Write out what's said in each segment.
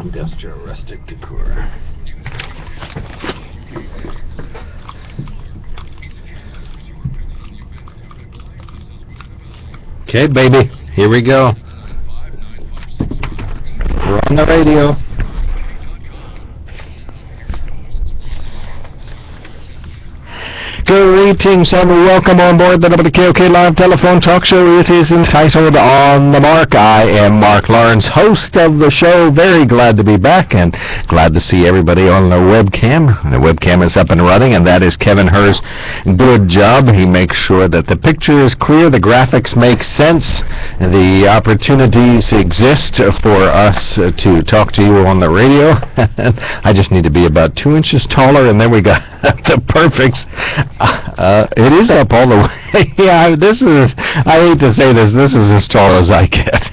Industrial rustic decor. Okay, baby, here we go. We're on the radio. Greetings and welcome on board the WKOK Live Telephone Talk Show. It is entitled On the Mark. I am Mark Lawrence, host of the show. Very glad to be back and glad to see everybody on the webcam. The webcam is up and running, and that is Kevin Herr's good job. He makes sure that the picture is clear, the graphics make sense, the opportunities exist for us to talk to you on the radio. I just need to be about 2 inches taller, and then we got the perfect. It is up all the way. Yeah, this is, I hate to say this, this is as tall as I get.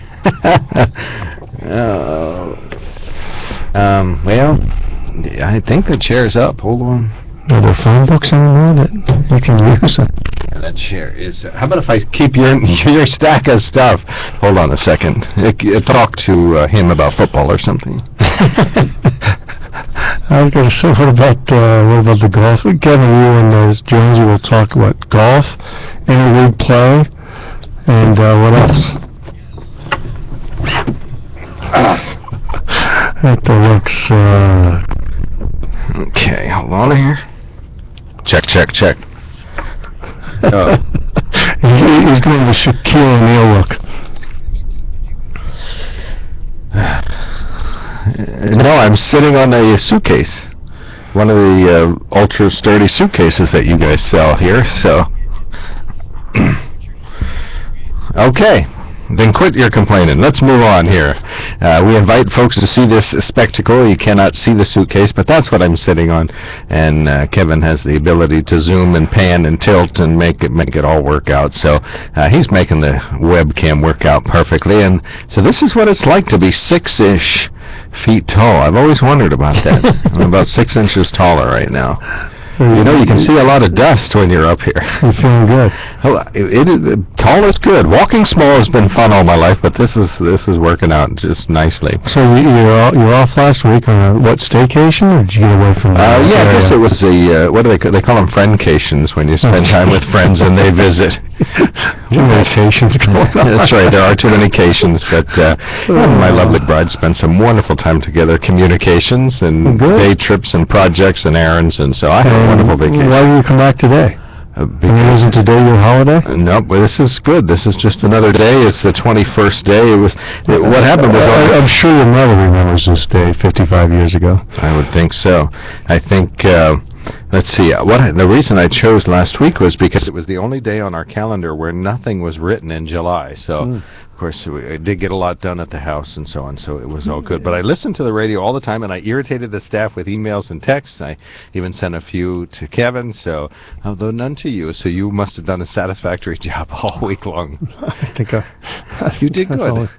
Well, I think the chair's up. Hold on. Are there phone books in there that you can use? Yeah, that chair is, how about if I keep your stack of stuff? Hold on a second. Talk to him about football or something. I was going to say, what about the golf? Kevin, you and Jonesy will talk about golf, interleague play, and what else? That looks. Okay, hold on here. Check. Oh. He's going to Shaquille O'Neal look. No, I'm sitting on a suitcase. One of the ultra sturdy suitcases that you guys sell here, so. Okay, then quit your complaining. Let's move on here. We invite folks to see this spectacle. You cannot see the suitcase, but that's what I'm sitting on. And Kevin has the ability to zoom and pan and tilt and make it all work out. So he's making the webcam work out perfectly. And so this is what it's like to be 6-ish feet tall. I've always wondered about that. I'm about 6 inches taller right now. You know, you can see a lot of dust when you're up here. You're feeling good. Tall is good. Walking small has been fun all my life, but this is working out just nicely. So you're off last week on what, staycation, or did you get away from? Yeah, I guess it was a what do they call them? Friendcations, when you spend time with friends and they visit. Too many cations going on. That's right. There are too many cations, but my lovely bride spent some wonderful time together. Communications and day trips and projects and errands, and so I had a wonderful vacation. Why did you come back today? Isn't today your holiday? No, but this is good. This is just another day. It's the 21st day. What happened was... I'm sure your mother remembers this day 55 years ago. I would think so. I think... let's see. The reason I chose last week was because it was the only day on our calendar where nothing was written in July. So, of course, I did get a lot done at the house and so on, so it was all good. But I listened to the radio all the time, and I irritated the staff with emails and texts. I even sent a few to Kevin, so although none to you. So you must have done a satisfactory job all week long. I think you did good.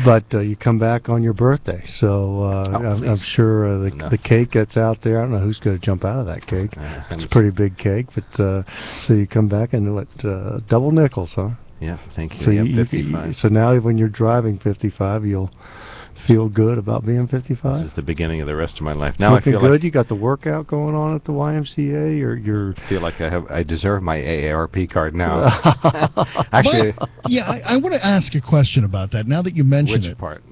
But you come back on your birthday, so I'm sure the cake that's out there, I don't know who's going to jump out of that cake. It's a pretty big cake, but so you come back and double nickels, huh? Yeah, thank you. So, yeah, 55. So now when you're driving 55, you'll feel good about being 55? This is the beginning of the rest of my life. Now Looking I feel good? like You got the workout going on at the YMCA, or you're... I feel like I deserve my AARP card now. Actually... But, yeah, I want to ask a question about that, now that you mention it. Which part?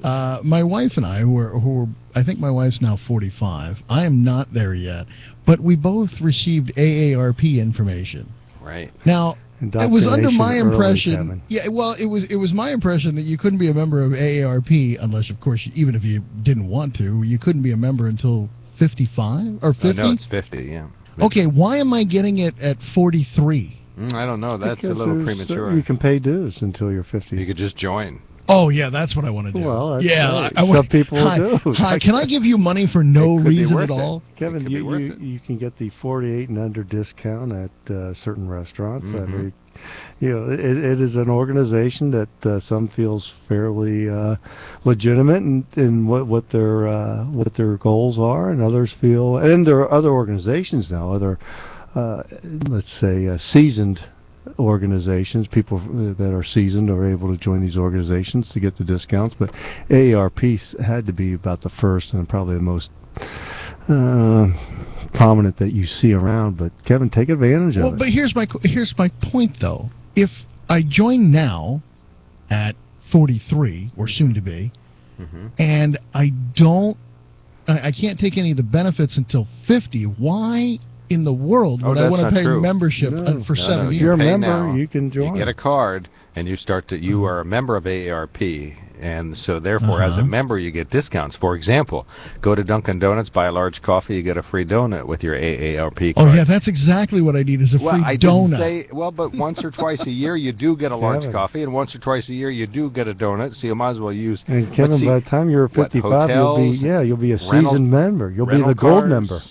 My wife and I, who I think my wife's now 45. I am not there yet, but we both received AARP information. Right. Now... It was under my impression. Yeah, well, it was my impression that you couldn't be a member of AARP unless, of course, even if you didn't want to, you couldn't be a member until 55 or 50. No, it's 50. Yeah. 50. Okay, why am I getting it at 43? I don't know. That's because a little premature. You can pay dues until you're 50. You could just join. Oh, yeah, that's what I want to do. Well, that's yeah, right. Some people will do. Hi, can I give you money for no reason at all? Kevin, you can get the 48 and under discount at certain restaurants. I mean, it is an organization that some feels fairly legitimate in what their goals are, and others feel. And there are other organizations now, let's say seasoned organizations. People that are seasoned are able to join these organizations to get the discounts, but AARP had to be about the first and probably the most prominent that you see around. But Kevin, take advantage of it. Well, but here's my point though. If I join now at 43 or soon to be, and I can't take any of the benefits until 50, why in the world would I want to pay membership for 7 years? If you're a member, you can join. You get a card, and you are a member of AARP, and so therefore, as a member, you get discounts. For example, go to Dunkin' Donuts, buy a large coffee, you get a free donut with your AARP card. Oh yeah, that's exactly what I need is a free donut. But once or twice a year, you do get a large coffee, and once or twice a year, you do get a donut. So you might as well use. And Kevin, by the time you're 55, you'll be a seasoned member. You'll be the gold member.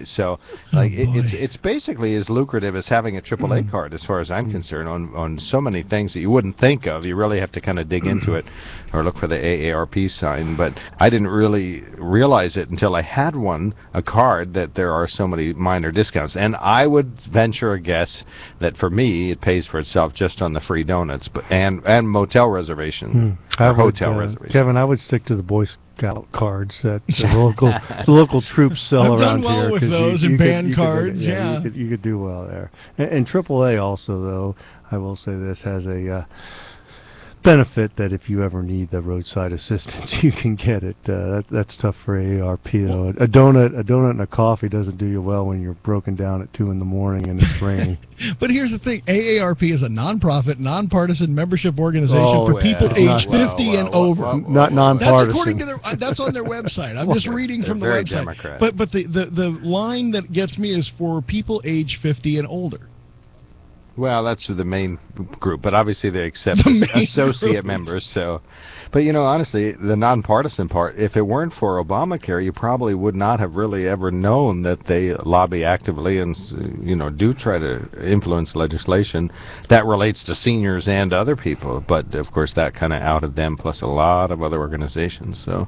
So, it's basically as lucrative as having a AAA card, as far as I'm concerned, on so many things that you wouldn't think of. You really have to kind of dig into it or look for the AARP sign. But I didn't really realize it until I had a card, that there are so many minor discounts. And I would venture a guess that for me, it pays for itself just on the free donuts and motel reservation, or hotel reservation. Kevin, I would stick to the Boy Scout cards that the local troops sell around here. I've done well with those and band cards. You could do well there. And AAA also, though, I will say this has a benefit that if you ever need the roadside assistance, you can get it. That's tough for AARP though. A donut and a coffee doesn't do you well when you're broken down at 2 in the morning and it's raining. But here's the thing: AARP is a nonprofit, nonpartisan membership organization for people aged 50 and over. Not nonpartisan. That's according to that's on their website. I'm just reading from the very website. Democrat. But the line that gets me is for people aged 50 and older. Well, that's the main group, but obviously they accept associate members. So, but honestly, the nonpartisan part, if it weren't for Obamacare, you probably would not have really ever known that they lobby actively and do try to influence legislation that relates to seniors and other people. But of course, that kind of outed them, plus a lot of other organizations. So.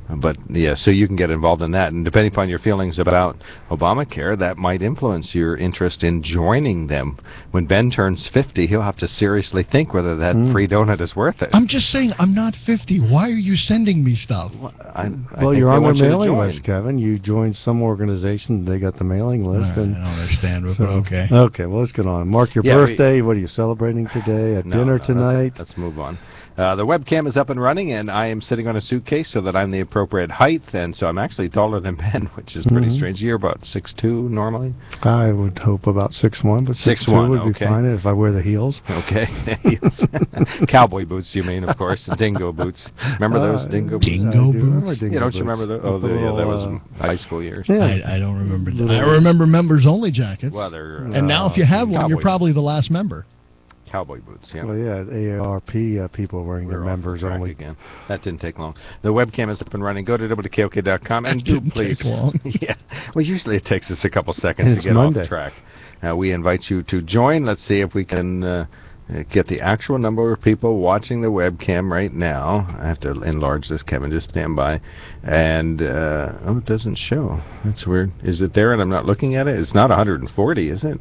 But, yeah, so you can get involved in that. And depending upon your feelings about Obamacare, that might influence your interest in joining them. When Ben turns 50, he'll have to seriously think whether that free donut is worth it. I'm just saying, I'm not 50. Why are you sending me stuff? Well, you're on their mailing list, Kevin. You joined some organization, they got the mailing list. I don't understand, but okay. Okay, well, let's get on. Mark your birthday. What are you celebrating today? Dinner tonight? Let's move on. The webcam is up and running, and I am sitting on a suitcase so that I'm the appropriate height, and so I'm actually taller than Ben, which is pretty strange. You're about 6'2" normally? I would hope about 6'1", but 6'2" would be fine if I wear the heels. Okay, heels. Cowboy boots, you mean, of course, dingo boots. Remember those dingo boots? Dingo boots? Don't you remember those? Oh, that was high school years. Yeah. I don't remember. I remember members-only jackets. Well, they're... and now if you have one, you're probably the last member. Cowboy boots, yeah. Well, yeah, AARP people wearing their members only. Again. That didn't take long. The webcam is up and running. Go to WKOK.com and do please. Take long. Yeah. Well, usually it takes us a couple seconds to get off track. We invite you to join. Let's see if we can get the actual number of people watching the webcam right now. I have to enlarge this, Kevin. Just stand by. And, it doesn't show. That's weird. Is it there and I'm not looking at it? It's not 140, is it?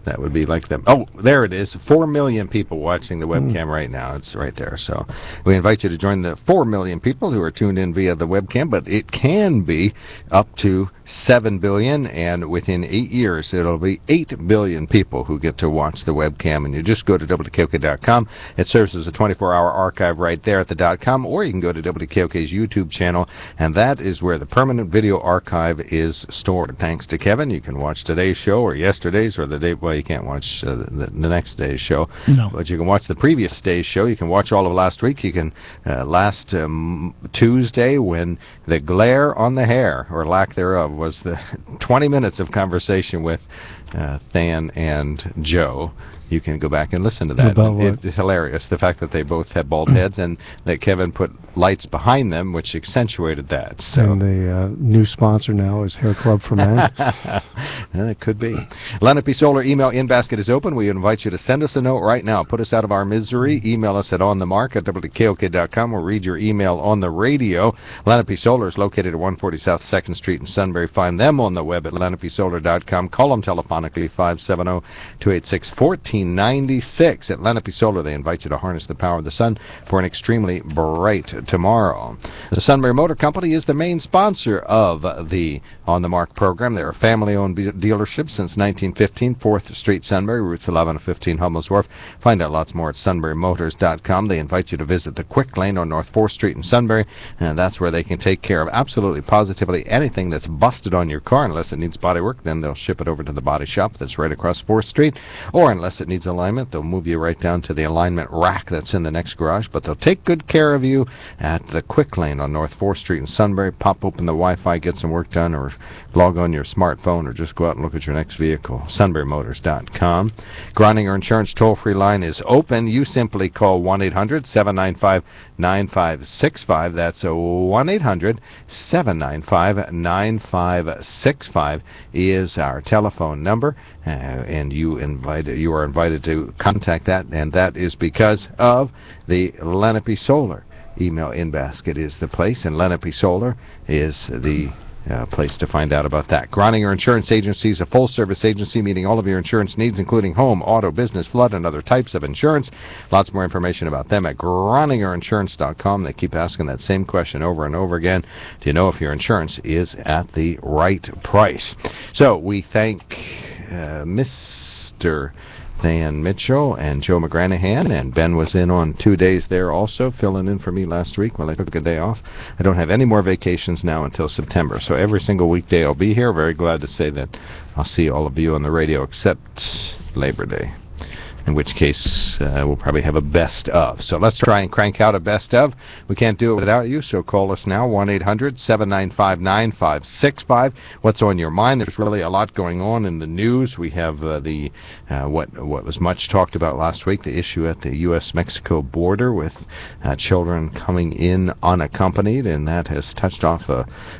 That would be like them. Oh, there it is. 4 million people watching the webcam right now. It's right there. So we invite you to join the 4 million people who are tuned in via the webcam, but it can be up to 7 billion, and within 8 years, it'll be 8 billion people who get to watch the webcam. And you just go to WKOK.com. It serves as a 24-hour archive right there at the .com, or you can go to WKOK's YouTube channel, and that is where the permanent video archive is stored. Thanks to Kevin, you can watch today's show or yesterday's or the day. Well, you can't watch the next day's show, but you can watch the previous day's show. You can watch all of last week. You can last Tuesday, when the glare on the hair, or lack thereof, was the 20 minutes of conversation with Than and Joe. you can go back and listen to that. About what? It's hilarious, the fact that they both have bald heads and that Kevin put lights behind them, which accentuated that. So. And the new sponsor now is Hair Club for Men. It could be. Lenape Solar email inbasket is open. We invite you to send us a note right now. Put us out of our misery. Email us at onthemark@WKOK.com. We'll read your email on the radio. Lenape Solar is located at 140 South 2nd Street in Sunbury. Find them on the web at lenapesolar.com. Call them telephonically, 570-286-1496. At Lenape Solar, they invite you to harness the power of the sun for an extremely bright tomorrow. The Sunbury Motor Company is the main sponsor of the On the Mark program. They're a family-owned dealership since 1915, 4th Street, Sunbury, routes 11 and 15, Hummels Wharf. Find out lots more at sunburymotors.com. They invite you to visit the Quick Lane on North 4th Street in Sunbury, and that's where they can take care of absolutely positively anything that's busted on your car. Unless it needs body work, then they'll ship it over to the body shop that's right across 4th Street, or unless it needs alignment, they'll move you right down to the alignment rack that's in the next garage. But they'll take good care of you at the Quick Lane on North 4th Street in Sunbury. Pop open the Wi-Fi, get some work done, or log on your smartphone, or just go out and look at your next vehicle. sunburymotors.com. Groninger Insurance toll-free line is open. You simply call 1-800-795-9565. That's 1-800-795-9565 is our telephone number, and you are invited to contact that, and that is because of the Lenape Solar. Email inbasket is the place, and Lenape Solar is the place to find out about that. Groninger Insurance Agency is a full-service agency meeting all of your insurance needs, including home, auto, business, flood, and other types of insurance. Lots more information about them at groningerinsurance.com. They keep asking that same question over and over again. Do you know if your insurance is at the right price? So we thank Mr. Dan Mitchell and Joe McGranahan, and Ben was in on 2 days there also, filling in for me last week while I took a day off. I don't have any more vacations now until September, so every single weekday I'll be here. Very glad to say that I'll see all of you on the radio except Labor Day, in which case we'll probably have a best of. So let's try and crank out a best of. We can't do it without you, so call us now, 1-800-795-9565. What's on your mind? There's really a lot going on in the news. We have what was much talked about last week, the issue at the U.S.-Mexico border with children coming in unaccompanied, and that has touched off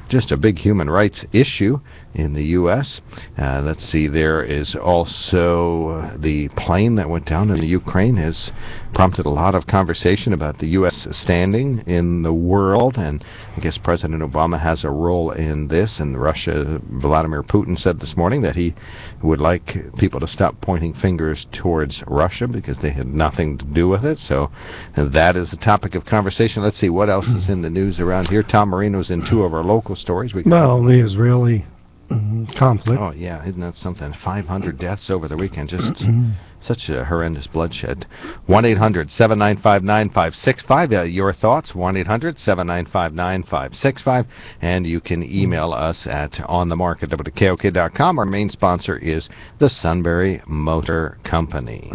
just a big human rights issue in the U.S. Let's see, there is also the plane that went down in the Ukraine has prompted a lot of conversation about the U.S. standing in the world, and I guess President Obama has a role in this. And Russia, Vladimir Putin said this morning that he would like people to stop pointing fingers towards Russia because they had nothing to do with it. So that is a topic of conversation. Let's see what else is in the news around here. Tom Marino's in two of our local stories. The Israeli conflict. Oh, yeah, isn't that something? 500 deaths over the weekend. Just such a horrendous bloodshed. 1-800-795-9565. Your thoughts, 1-800-795-9565. And you can email us at onthemark@WKOK.com. Our main sponsor is the Sunbury Motor Company.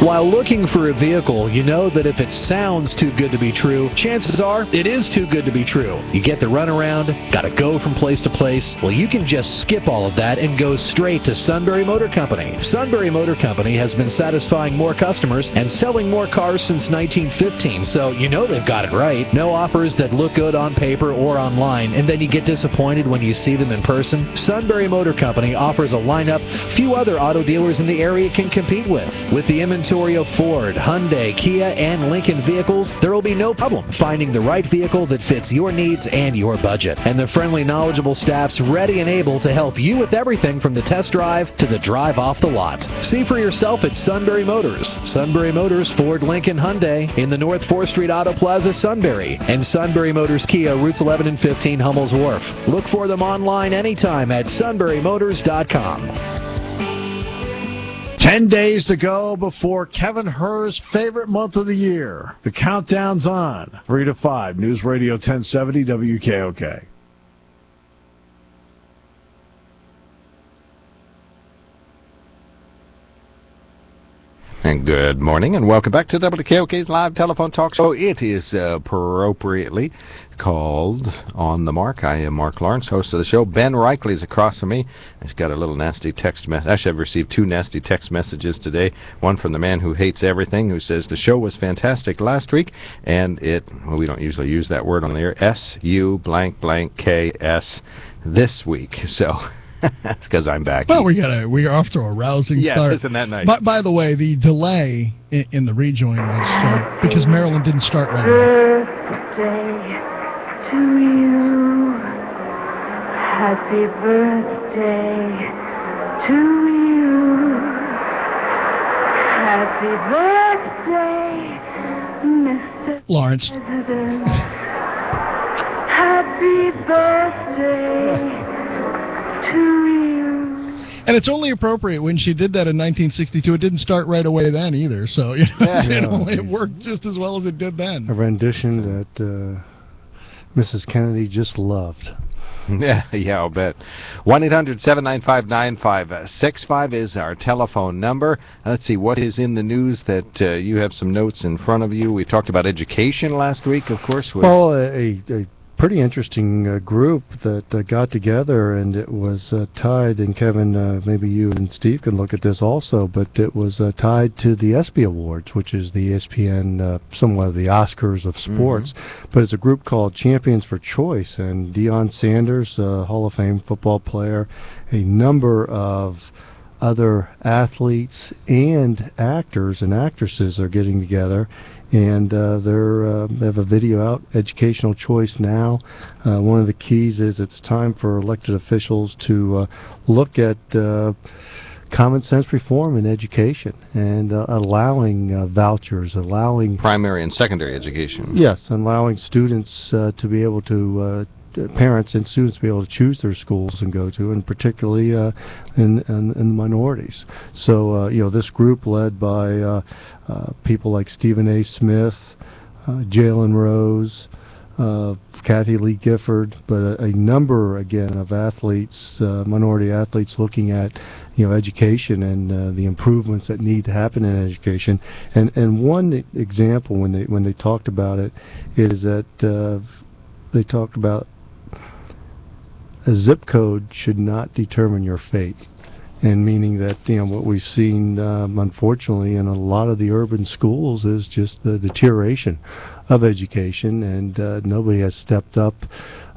While looking for a vehicle, you know that if it sounds too good to be true, chances are it is too good to be true. You get the runaround, gotta go from place to place. Well, you can just skip all of that and go straight to Sunbury Motor Company. Sunbury Motor Company has been satisfying more customers and selling more cars since 1915, so you know they've got it right. No offers that look good on paper or online, and then you get disappointed when you see them in person. Sunbury Motor Company offers a lineup few other auto dealers in the area can compete with. With the inventory of Ford, Hyundai, Kia, and Lincoln vehicles, there will be no problem finding the right vehicle that fits your needs and your budget. And the friendly, knowledgeable staff's ready and able to help you with everything from the test drive to the drive off the lot. See for yourself at Sunbury Motors. Sunbury Motors, Ford, Lincoln, Hyundai in the North 4th Street Auto Plaza, Sunbury. And Sunbury Motors Kia, routes 11 and 15, Hummels Wharf. Look for them online anytime at sunburymotors.com. 10 days to go before Kevin Herr's favorite month of the year. The countdown's on. 3 to 5, News Radio 1070 WKOK. And good morning, and welcome back to WKOK's live telephone talk show. It is appropriately called On the Mark. I am Mark Lawrence, host of the show. Ben Reichley is across from me. He's got a little nasty text message. Actually, I've received 2 nasty text messages today. One from the man who hates everything, who says the show was fantastic last week, and we don't usually use that word on the air, S-U-blank-blank-K-S this week. So... That's because I'm back. Well, we're off to a rousing start. Isn't that nice? By the way, the delay in the rejoin was because Maryland didn't start right away. Birthday to you. Happy birthday to you. Happy birthday, Mr. Lawrence. President. Happy birthday to you. And it's only appropriate when she did that in 1962. It didn't start right away then either, so it worked just as well as it did then. A rendition that Mrs. Kennedy just loved. Yeah, I'll bet. 1-800-795-9565 is our telephone number. Let's see, what is in the news that you have some notes in front of you? We talked about education last week, of course. Well, a pretty interesting group that got together, and it was tied, and Kevin, maybe you and Steve can look at this also, but it was tied to the ESPY Awards, which is the ESPN, somewhat of the Oscars of sports. But it's a group called Champions for Choice, and Deion Sanders, Hall of Fame football player, a number of other athletes and actors and actresses are getting together, and they have a video out, Educational Choice Now. One of the keys is it's time for elected officials to look at common sense reform in education and allowing vouchers, allowing primary and secondary education. Yes, allowing students to be able to parents and students to be able to choose their schools and go to, and particularly in the minorities. So, this group led by people like Stephen A. Smith, Jalen Rose, Kathy Lee Gifford, but a number, again, of athletes, minority athletes, looking at education and the improvements that need to happen in education. And one example when they talked about it is that they talked about a zip code should not determine your fate, and meaning that what we've seen unfortunately in a lot of the urban schools is just the deterioration of education, and nobody has stepped up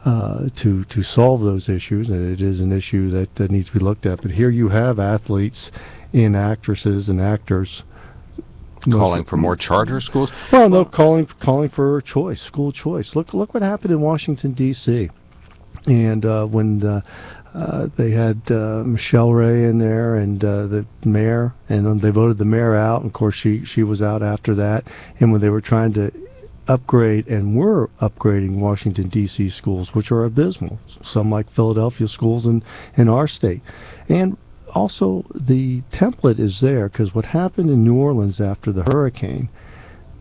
to solve those issues, and it is an issue that needs to be looked at. But here you have athletes and actresses and actors calling for more charter schools. Well, no, calling for choice, school choice. Look what happened in Washington D.C. And when they had Michelle Ray in there and the mayor, and they voted the mayor out, and of course she was out after that. And when they were trying to upgrade, and were upgrading Washington D.C. schools, which are abysmal, some like Philadelphia schools in our state, and also the template is there, because what happened in New Orleans after the hurricane,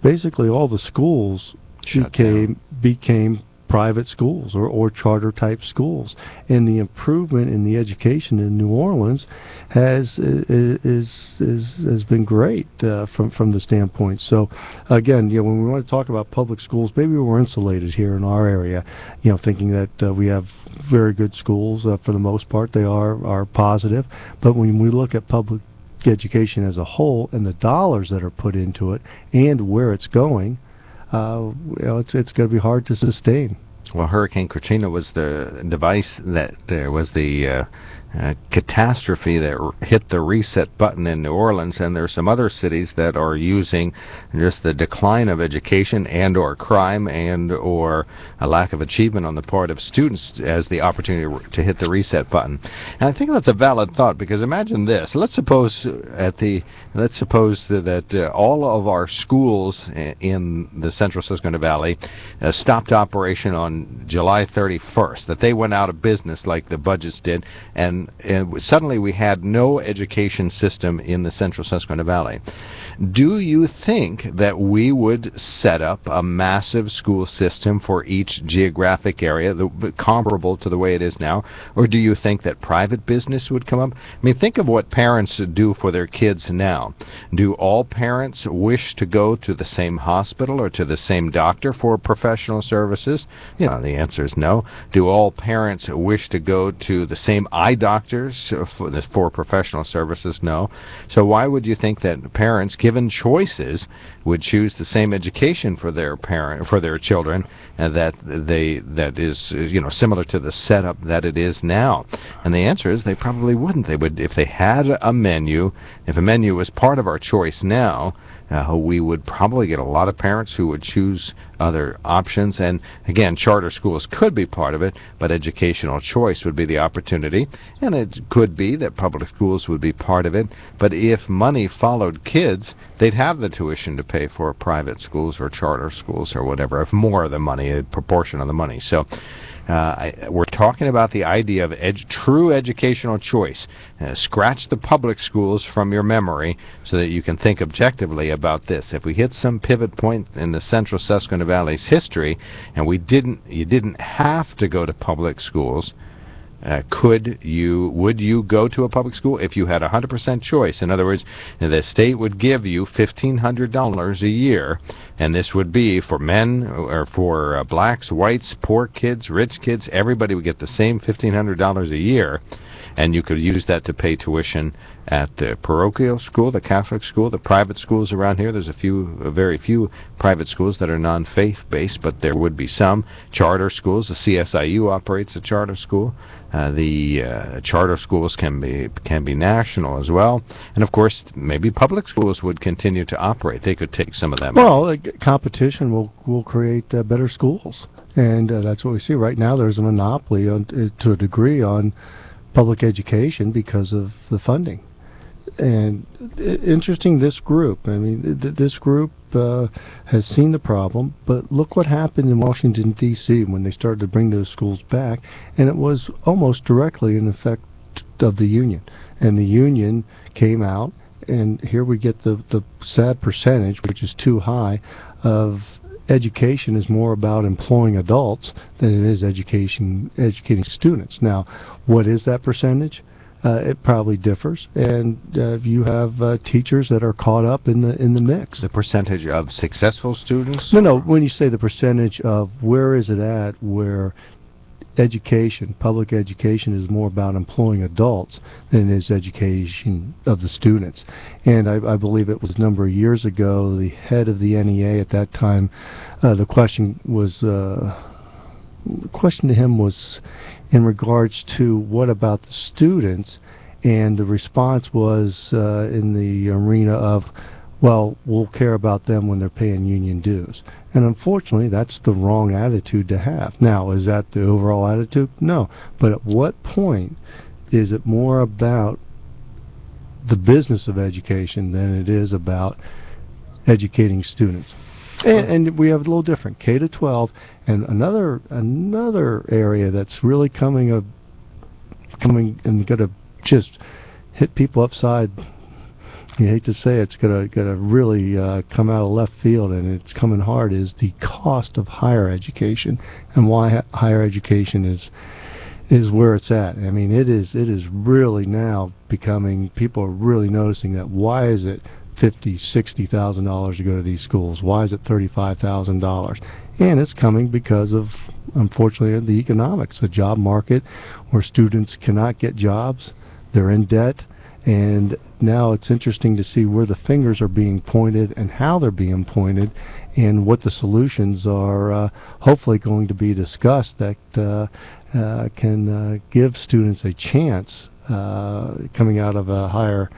basically all the schools became private schools or charter type schools, and the improvement in the education in New Orleans has been great from the standpoint. So again, when we want to talk about public schools, maybe we're insulated here in our area, thinking that we have very good schools for the most part. They are positive, but when we look at public education as a whole and the dollars that are put into it and where it's going, it's going to be hard to sustain. Well, Hurricane Katrina was the device that was the catastrophe that hit the reset button in New Orleans, and there are some other cities that are using just the decline of education and or crime and or a lack of achievement on the part of students as the opportunity to hit the reset button. And I think that's a valid thought, because imagine this. Let's suppose that all of our schools in the Central Susquehanna Valley stopped operation on on July 31st, that they went out of business like the budgets did, and suddenly we had no education system in the central Susquehanna Valley. Do you think that we would set up a massive school system for each geographic area comparable to the way it is now, or do you think that private business would come up? I mean, think of what parents do for their kids now. Do all parents wish to go to the same hospital or to the same doctor for professional services? The answer is no. Do all parents wish to go to the same eye doctors for professional services? No. So why would you think that parents, given choices, would choose the same education for their children, and that is similar to the setup that it is now? And the answer is they probably wouldn't. They would, if they had a menu. If a menu was part of our choice now, we would probably get a lot of parents who would choose other options. And again, charter schools could be part of it, but educational choice would be the opportunity. And it could be that public schools would be part of it. But if money followed kids, they'd have the tuition to pay for private schools or charter schools or whatever, if more of the money, a proportion of the money. So we're talking about the idea of true educational choice. Scratch the public schools from your memory so that you can think objectively about this. If we hit some pivot point in the central Susquehanna Valley's history, and you didn't have to go to public schools, would you go to a public school if you had 100% choice? In other words, the state would give you $1,500 a year, and this would be for men or for blacks, whites, poor kids, rich kids. Everybody would get the same $1,500 a year, and you could use that to pay tuition at the parochial school, the Catholic school, the private schools around here. There's very few private schools that are non-faith based, but there would be some. Charter schools, the CSIU operates a charter school. The charter schools can be national as well, and of course maybe public schools would continue to operate. They could take some of that money. Well, competition will create better schools, and that's what we see right now. There's a monopoly to a degree on public education because of the funding. And interesting, this group, this group has seen the problem, but look what happened in Washington, D.C. when they started to bring those schools back, and it was almost directly an effect of the union. And the union came out, and here we get the sad percentage, which is too high, of education is more about employing adults than it is educating students. Now, what is that percentage? It probably differs, and you have teachers that are caught up in the mix. The percentage of successful students? No. When you say the percentage of where is it at, where public education is more about employing adults than it is education of the students. And I believe it was a number of years ago, the head of the NEA at that time, the question to him was in regards to what about the students, and the response was in the arena of, well, we'll care about them when they're paying union dues. And unfortunately, that's the wrong attitude to have. Now, is that the overall attitude? No. But at what point is it more about the business of education than it is about educating students? And we have a little different, K to 12, and another area that's really coming and going to just hit people upside. You hate to say it's gonna really come out of left field, and it's coming hard, is the cost of higher education, and why higher education is where it's at. I mean, it is really now becoming, people are really noticing that. Why is it $50,000-$60,000 to go to these schools? Why is it $35,000? And it's coming because of, unfortunately, the economics, the job market, where students cannot get jobs, they're in debt. And now it's interesting to see where the fingers are being pointed and how they're being pointed, and what the solutions are hopefully going to be discussed that can give students a chance coming out of a higher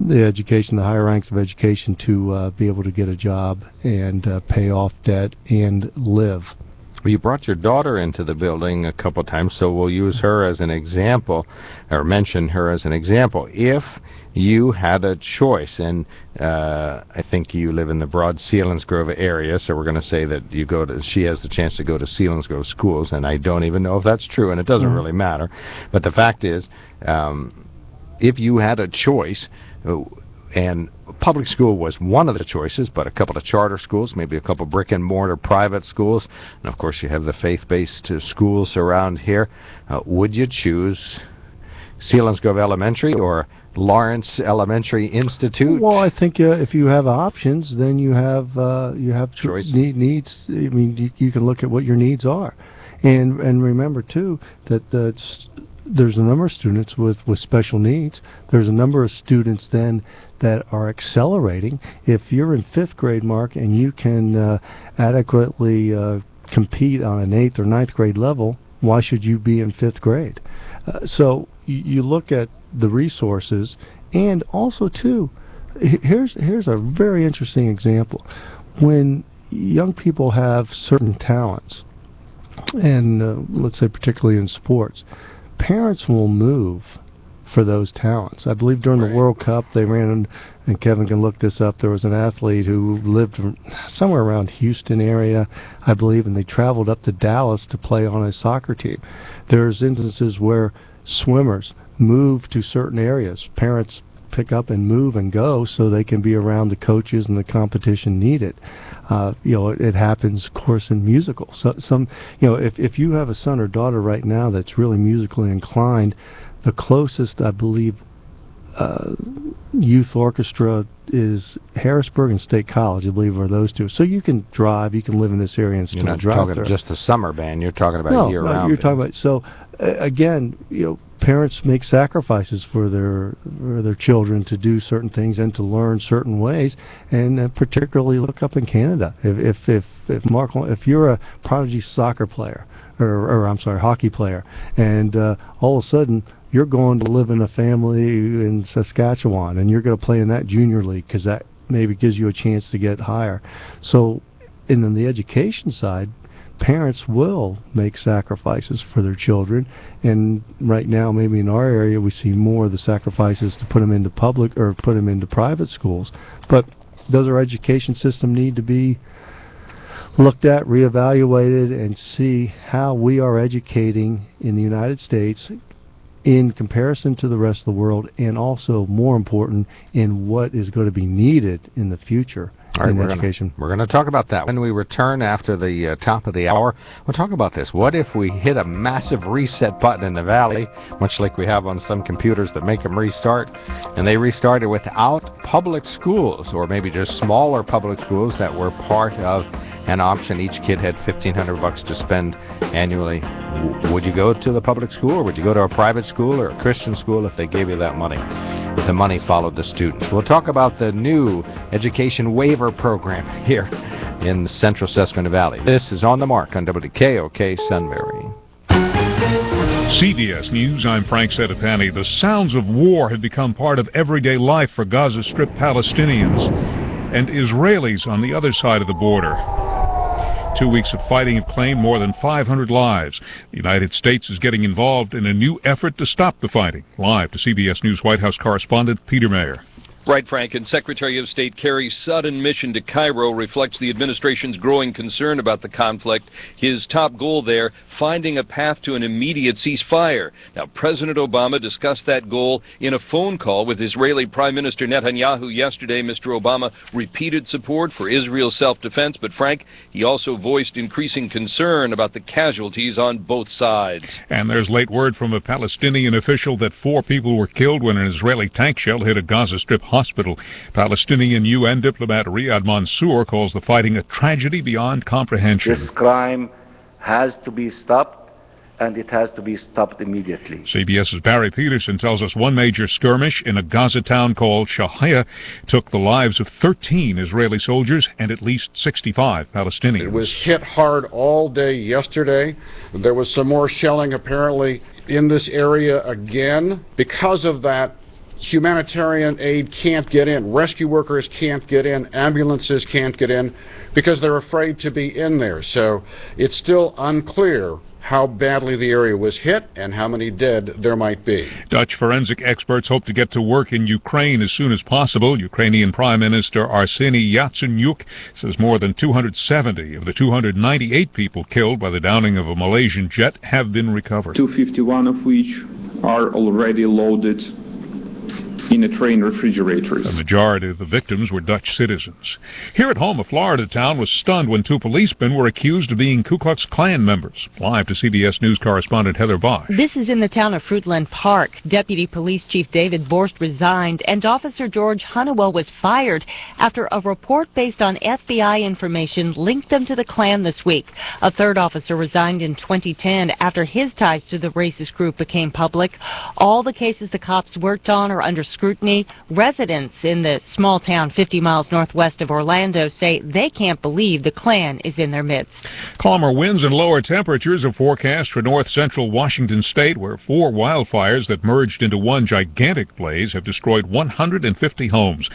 the higher ranks of education, to be able to get a job and pay off debt and live. You brought your daughter into the building a couple times, so we'll use her as an example, or mention her as an example. If you had a choice, and I think you live in the broad Selinsgrove area, so we're going to say that she has the chance to go to Selinsgrove schools, and I don't even know if that's true, and it doesn't really matter. But the fact is, if you had a choice, and public school was one of the choices, but a couple of charter schools, maybe a couple brick-and-mortar private schools, and of course you have the faith-based schools around here, would you choose Selinsgrove Elementary or Lawrence Elementary Institute? Well, I think if you have options, then you have choice needs. I mean, you can look at what your needs are, and remember too that there's a number of students with special needs. There's a number of students then that are accelerating. If you're in 5th grade, Mark, and you can adequately compete on an 8th or 9th grade level, why should you be in 5th grade? So you look at the resources, and also too, here's a very interesting example. When young people have certain talents, and let's say particularly in sports, parents will move for those talents. I believe during the World Cup they ran, and Kevin can look this up, there was an athlete who lived somewhere around Houston area, I believe, and they traveled up to Dallas to play on a soccer team. There's instances where swimmers move to certain areas. Parents pick up and move and go so they can be around the coaches and the competition needed. It happens, of course, in musicals. So if you have a son or daughter right now that's really musically inclined, the closest, I believe, youth orchestra is Harrisburg and State College, I believe, are those two. So you can drive, you can live in this area and still drive. You're not talking just a summer band, you're talking about year-round. No, you're talking about, so again, parents make sacrifices for their children to do certain things and to learn certain ways, and particularly look up in Canada. If you're a prodigy soccer player, or I'm sorry, hockey player, and all of a sudden you're going to live in a family in Saskatchewan, and you're going to play in that junior league because that maybe gives you a chance to get higher. So, and on the education side, parents will make sacrifices for their children, and right now maybe in our area we see more of the sacrifices to put them into public or put them into private schools. But does our education system need to be looked at, reevaluated, and see how we are educating in the United States in comparison to the rest of the world, and also, more important, in what is going to be needed in the future in education. We're going to talk about that when we return after the top of the hour. We'll talk about this. What if we hit a massive reset button in the Valley, much like we have on some computers that make them restart, and they restarted without public schools, or maybe just smaller public schools that were part of an option? Each kid had $1,500 to spend annually. Would you go to the public school, or would you go to a private school or a Christian school if they gave you that money? The money followed the students. We'll talk about the new education waiver program here in the Central Susquehanna Valley. This is On the Mark on WKOK Sunbury. CBS News, I'm Frank Sedapani. The sounds of war have become part of everyday life for Gaza Strip Palestinians and Israelis on the other side of the border. 2 weeks of fighting have claimed more than 500 lives. The United States is getting involved in a new effort to stop the fighting. Live to CBS News White House correspondent Peter Mayer. Right, Frank, and Secretary of State Kerry's sudden mission to Cairo reflects the administration's growing concern about the conflict. His top goal there, finding a path to an immediate ceasefire. Now, President Obama discussed that goal in a phone call with Israeli Prime Minister Netanyahu yesterday. Mr. Obama repeated support for Israel's self-defense, but Frank, he also voiced increasing concern about the casualties on both sides. And there's late word from a Palestinian official that 4 people were killed when an Israeli tank shell hit a Gaza Strip hospital. Palestinian UN diplomat Riyad Mansour calls the fighting a tragedy beyond comprehension. This crime has to be stopped, and it has to be stopped immediately. CBS's Barry Peterson tells us one major skirmish in a Gaza town called Shahaya took the lives of 13 Israeli soldiers and at least 65 Palestinians. It was hit hard all day yesterday. There was some more shelling apparently in this area again. Because of that, humanitarian aid can't get in, rescue workers can't get in, ambulances can't get in because they're afraid to be in there. So it's still unclear how badly the area was hit and how many dead there might be. Dutch forensic experts hope to get to work in Ukraine as soon as possible. Ukrainian Prime Minister Arseniy Yatsenyuk says more than 270 of the 298 people killed by the downing of a Malaysian jet have been recovered. 251 of which are already loaded in the train refrigerators. The majority of the victims were Dutch citizens. Here at home, a Florida town was stunned when two policemen were accused of being Ku Klux Klan members. Live to CBS News correspondent Heather Bosch. This is in the town of Fruitland Park. Deputy Police Chief David Borst resigned, and Officer George Honeywell was fired after a report based on FBI information linked them to the Klan this week. A third officer resigned in 2010 after his ties to the racist group became public. All the cases the cops worked on are under scrutiny. Residents in the small town 50 miles northwest of Orlando say they can't believe the Klan is in their midst. Calmer winds and lower temperatures are forecast for north-central Washington state, where 4 wildfires that merged into one gigantic blaze have destroyed 150 homes.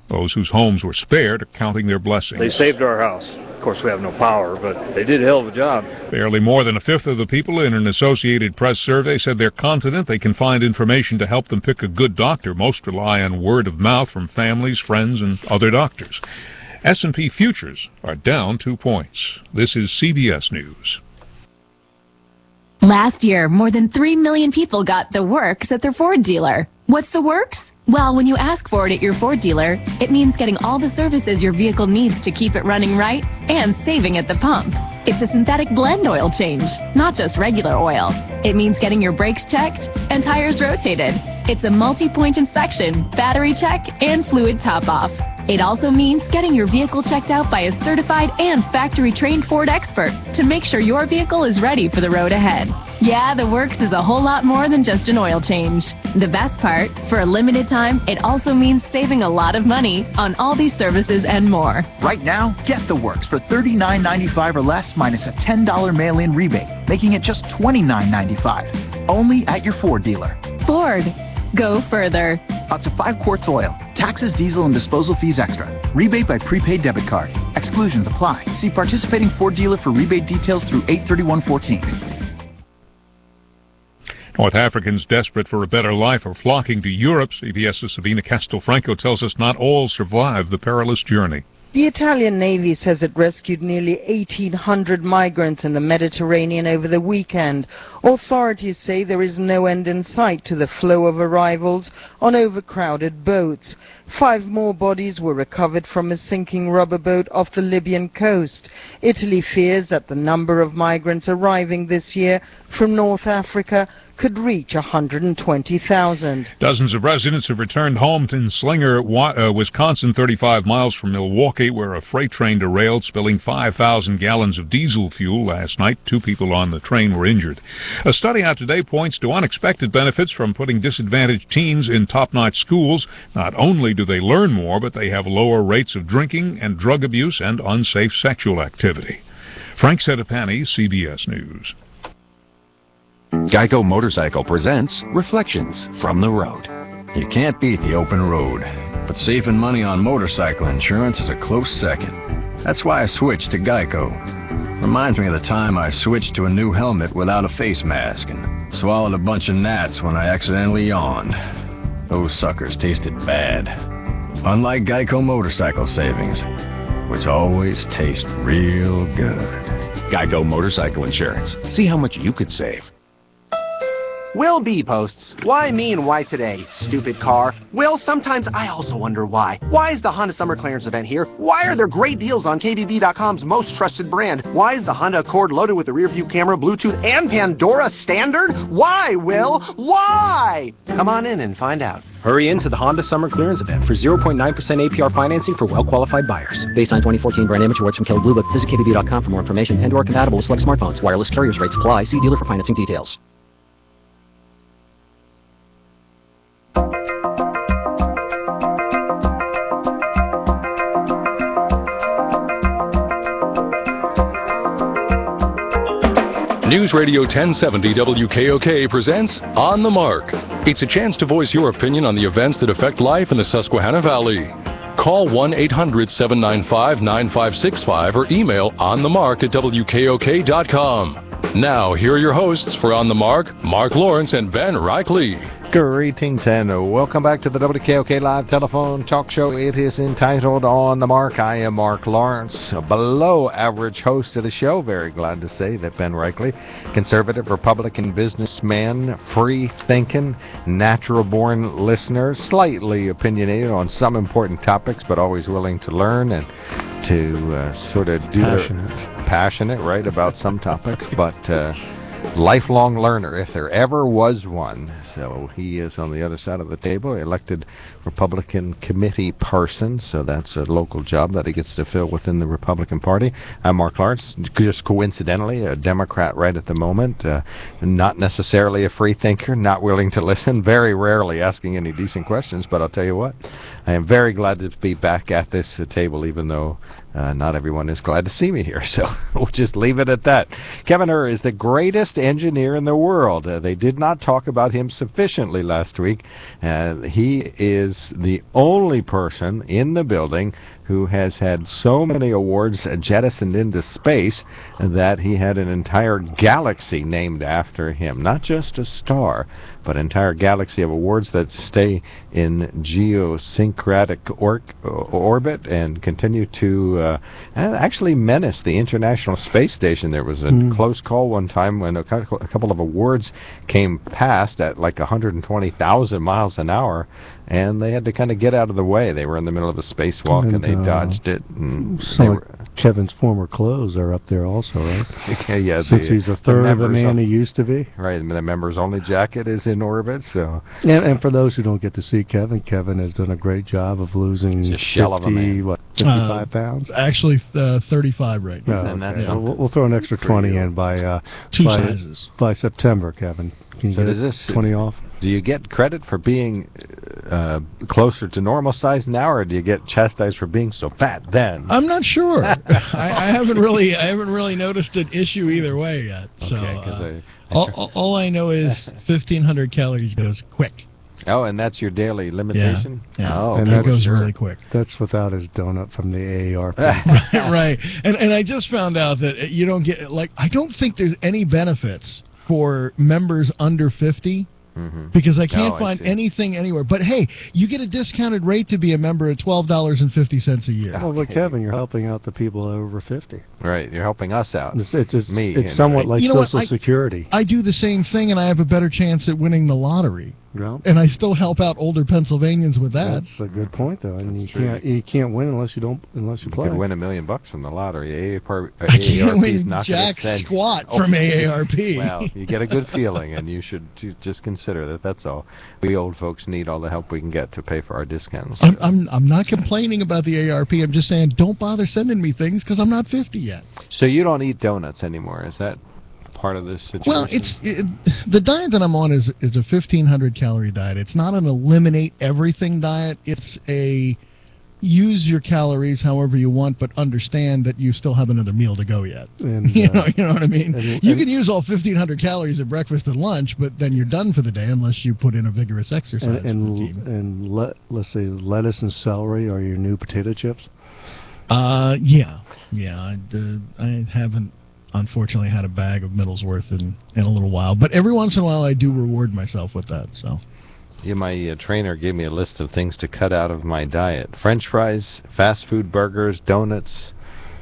Those whose homes were spared are counting their blessings. They saved our house. Of course, we have no power, but they did a hell of a job. Barely more than a fifth of the people in an Associated Press survey said they're confident they can find information to help them pick a good doctor. Most rely on word of mouth from families, friends, and other doctors. S&P futures are down 2 points. This is CBS News. Last year, more than 3 million people got the works at their Ford dealer. What's the works? Well, when you ask for it at your Ford dealer, it means getting all the services your vehicle needs to keep it running right and saving at the pump. It's a synthetic blend oil change, not just regular oil. It means getting your brakes checked and tires rotated. It's a multi-point inspection, battery check, and fluid top-off. It also means getting your vehicle checked out by a certified and factory-trained Ford expert to make sure your vehicle is ready for the road ahead. Yeah, the works is a whole lot more than just an oil change. The best part, for a limited time, it also means saving a lot of money on all these services and more. Right now, get the works for $39.95 or less minus a $10 mail-in rebate, making it just $29.95. Only at your Ford dealer. Ford. Go further. Up to 5 quarts oil. Taxes, diesel, and disposal fees extra. Rebate by prepaid debit card. Exclusions apply. See participating Ford dealer for rebate details through 8/31/14. North Africans desperate for a better life are flocking to Europe. CBS's Savina Castelfranco tells us not all survived the perilous journey. The Italian Navy says it rescued nearly 1,800 migrants in the Mediterranean over the weekend. Authorities say there is no end in sight to the flow of arrivals on overcrowded boats. 5 more bodies were recovered from a sinking rubber boat off the Libyan coast. Italy fears that the number of migrants arriving this year from North Africa could reach 120,000. Dozens of residents have returned home in Slinger, Wisconsin, 35 miles from Milwaukee, where a freight train derailed, spilling 5,000 gallons of diesel fuel last night. 2 people on the train were injured. A study out today points to unexpected benefits from putting disadvantaged teens in top-notch schools. Not only do they learn more, but they have lower rates of drinking and drug abuse and unsafe sexual activity. Frank Sedapani, CBS News. Geico Motorcycle presents Reflections from the Road. You can't beat the open road, but saving money on motorcycle insurance is a close second. That's why I switched to Geico. Reminds me of the time I switched to a new helmet without a face mask and swallowed a bunch of gnats when I accidentally yawned. Those suckers tasted bad. Unlike Geico Motorcycle savings, which always taste real good. Geico Motorcycle Insurance. See how much you could save. Will B posts, why me and why today, stupid car? Will, sometimes I also wonder why. Why is the Honda Summer Clearance event here? Why are there great deals on KBB.com's most trusted brand? Why is the Honda Accord loaded with the rear view camera, Bluetooth, and Pandora standard? Why, Will? Why? Come on in and find out. Hurry into the Honda Summer Clearance event for 0.9% APR financing for well-qualified buyers. Based on 2014 brand image awards from Kelley Blue Book, visit KBB.com for more information. Pandora compatible with select smartphones. Wireless carriers rates apply. See dealer for financing details. Newsradio 1070 WKOK presents On the Mark. It's a chance to voice your opinion on the events that affect life in the Susquehanna Valley. Call 1-800-795-9565 or email onthemark@WKOK.com. Now, here are your hosts for On the Mark, Mark Lawrence and Ben Reichley. Greetings and welcome back to the WKOK Live Telephone Talk Show. It is entitled On the Mark. I am Mark Lawrence, a below-average host of the show. Very glad to say that Ben Reichley, conservative Republican businessman, free-thinking, natural-born listener, slightly opinionated on some important topics, but always willing to learn and to sort of do passionate, right, about some topics, but lifelong learner, if there ever was one. So he is on the other side of the table, elected Republican committee person, so that's a local job that he gets to fill within the Republican Party. I'm Mark Lawrence, just coincidentally a Democrat right at the moment, not necessarily a free thinker, not willing to listen, very rarely asking any decent questions, but I'll tell you what, I am very glad to be back at this table, even though not everyone is glad to see me here, so we'll just leave it at that. Kevin Hur is the greatest engineer in the world. They did not talk about him sufficiently last week. He is the only person in the building who has had so many awards jettisoned into space that he had an entire galaxy named after him. Not just a star, but an entire galaxy of awards that stay in geosyncratic orbit and continue to actually menace the International Space Station. There was a close call one time when a couple of awards came past at like 120,000 miles an hour, and they had to kind of get out of the way. They were in the middle of a spacewalk, and they dodged it. And Kevin's former clothes are up there also, right? Yeah, since he's a third of the man he used to be. Right, and the members-only jacket is in orbit, so... And for those who don't get to see Kevin has done a great job of losing 55 pounds? Actually, 35 right now. We'll throw an extra 20 in by sizes. By September, Kevin. Can you get 20 off? Do you get credit for being closer to normal size now, or do you get chastised for being so fat then? I'm not sure. I haven't really noticed an issue either way yet. So all I know is 1,500 calories goes quick. Oh, and that's your daily limitation? Yeah. Oh, and that goes really quick. That's without his donut from the AARP. Right. And I just found out that you don't get, I don't think there's any benefits for members under 50. Because I can't find anything anywhere. But hey, you get a discounted rate to be a member at $12.50 a year. Well, but Kevin, you're helping out the people over 50. Right, you're helping us out. It's somewhat like Social Security. I do the same thing, and I have a better chance at winning the lottery. Well, and I still help out older Pennsylvanians with that. That's a good point, though. And you can't win unless you play. You could win $1 million from the lottery. I can't win jack squat from AARP. Well, you get a good feeling, and you should just consider that. That's all. We old folks need all the help we can get to pay for our discounts. I'm not complaining about the AARP. I'm just saying don't bother sending me things because I'm not 50 yet. So you don't eat donuts anymore, is that part of this situation? Well, the diet that I'm on is a 1,500 calorie diet. It's not an eliminate everything diet. It's a use your calories however you want, but understand that you still have another meal to go yet. And, you know what I mean? You can use all 1,500 calories at breakfast and lunch, but then you're done for the day unless you put in a vigorous exercise routine. And let's say lettuce and celery are your new potato chips? Yeah. I haven't unfortunately had a bag of Middlesworth in a little while, but every once in a while I do reward myself with that. So my trainer gave me a list of things to cut out of my diet: French fries, fast food burgers, donuts,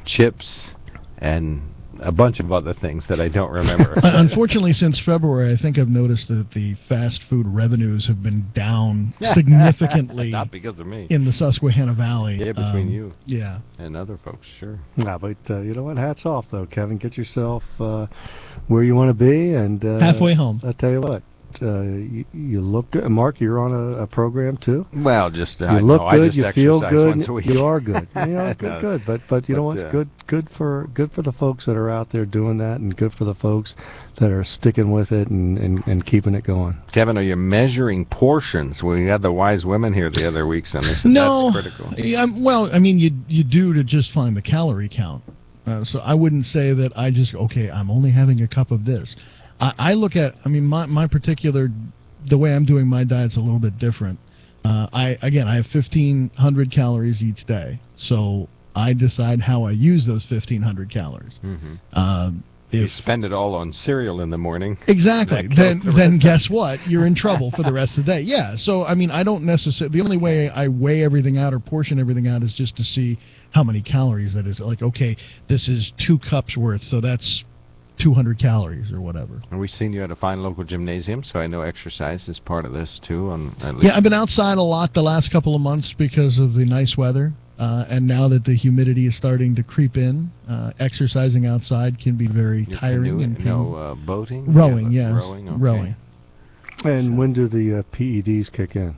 chips, and a bunch of other things that I don't remember. Unfortunately, since February, I think I've noticed that the fast food revenues have been down significantly. Not because of me. In the Susquehanna Valley. Yeah, between you. Yeah. And other folks, sure. Yeah, but you know what? Hats off, though, Kevin. Get yourself where you want to be, and halfway home. I'll tell you what. You look good. Mark, you're on a program too. Well, just you look good, you feel good, once a week. you are good. Good. But you know what's good for the folks that are out there doing that, and good for the folks that are sticking with it and keeping it going. Kevin, are you measuring portions? We had the wise women here the other weeks, and they said that's critical. Yeah, well, I mean, you do to just find the calorie count. So I wouldn't say that I'm only having a cup of this. I look at, my particular the way I'm doing my diet's a little bit different. I have 1,500 calories each day, so I decide how I use those 1,500 calories. Mm-hmm. If you spend it all on cereal in the morning. Exactly. Then guess what? You're in trouble for the rest of the day. Yeah. So I mean, I don't necessarily. The only way I weigh everything out or portion everything out is just to see how many calories that is. Like, okay, this is 2 cups worth, so that's 200 calories or whatever. And we've seen you at a fine local gymnasium, so I know exercise is part of this too. Yeah, I've been outside a lot the last couple of months because of the nice weather. And now that the humidity is starting to creep in, exercising outside can be very tiring. And boating? Rowing, yes. Rowing, okay. Rowing. And when do the PEDs kick in?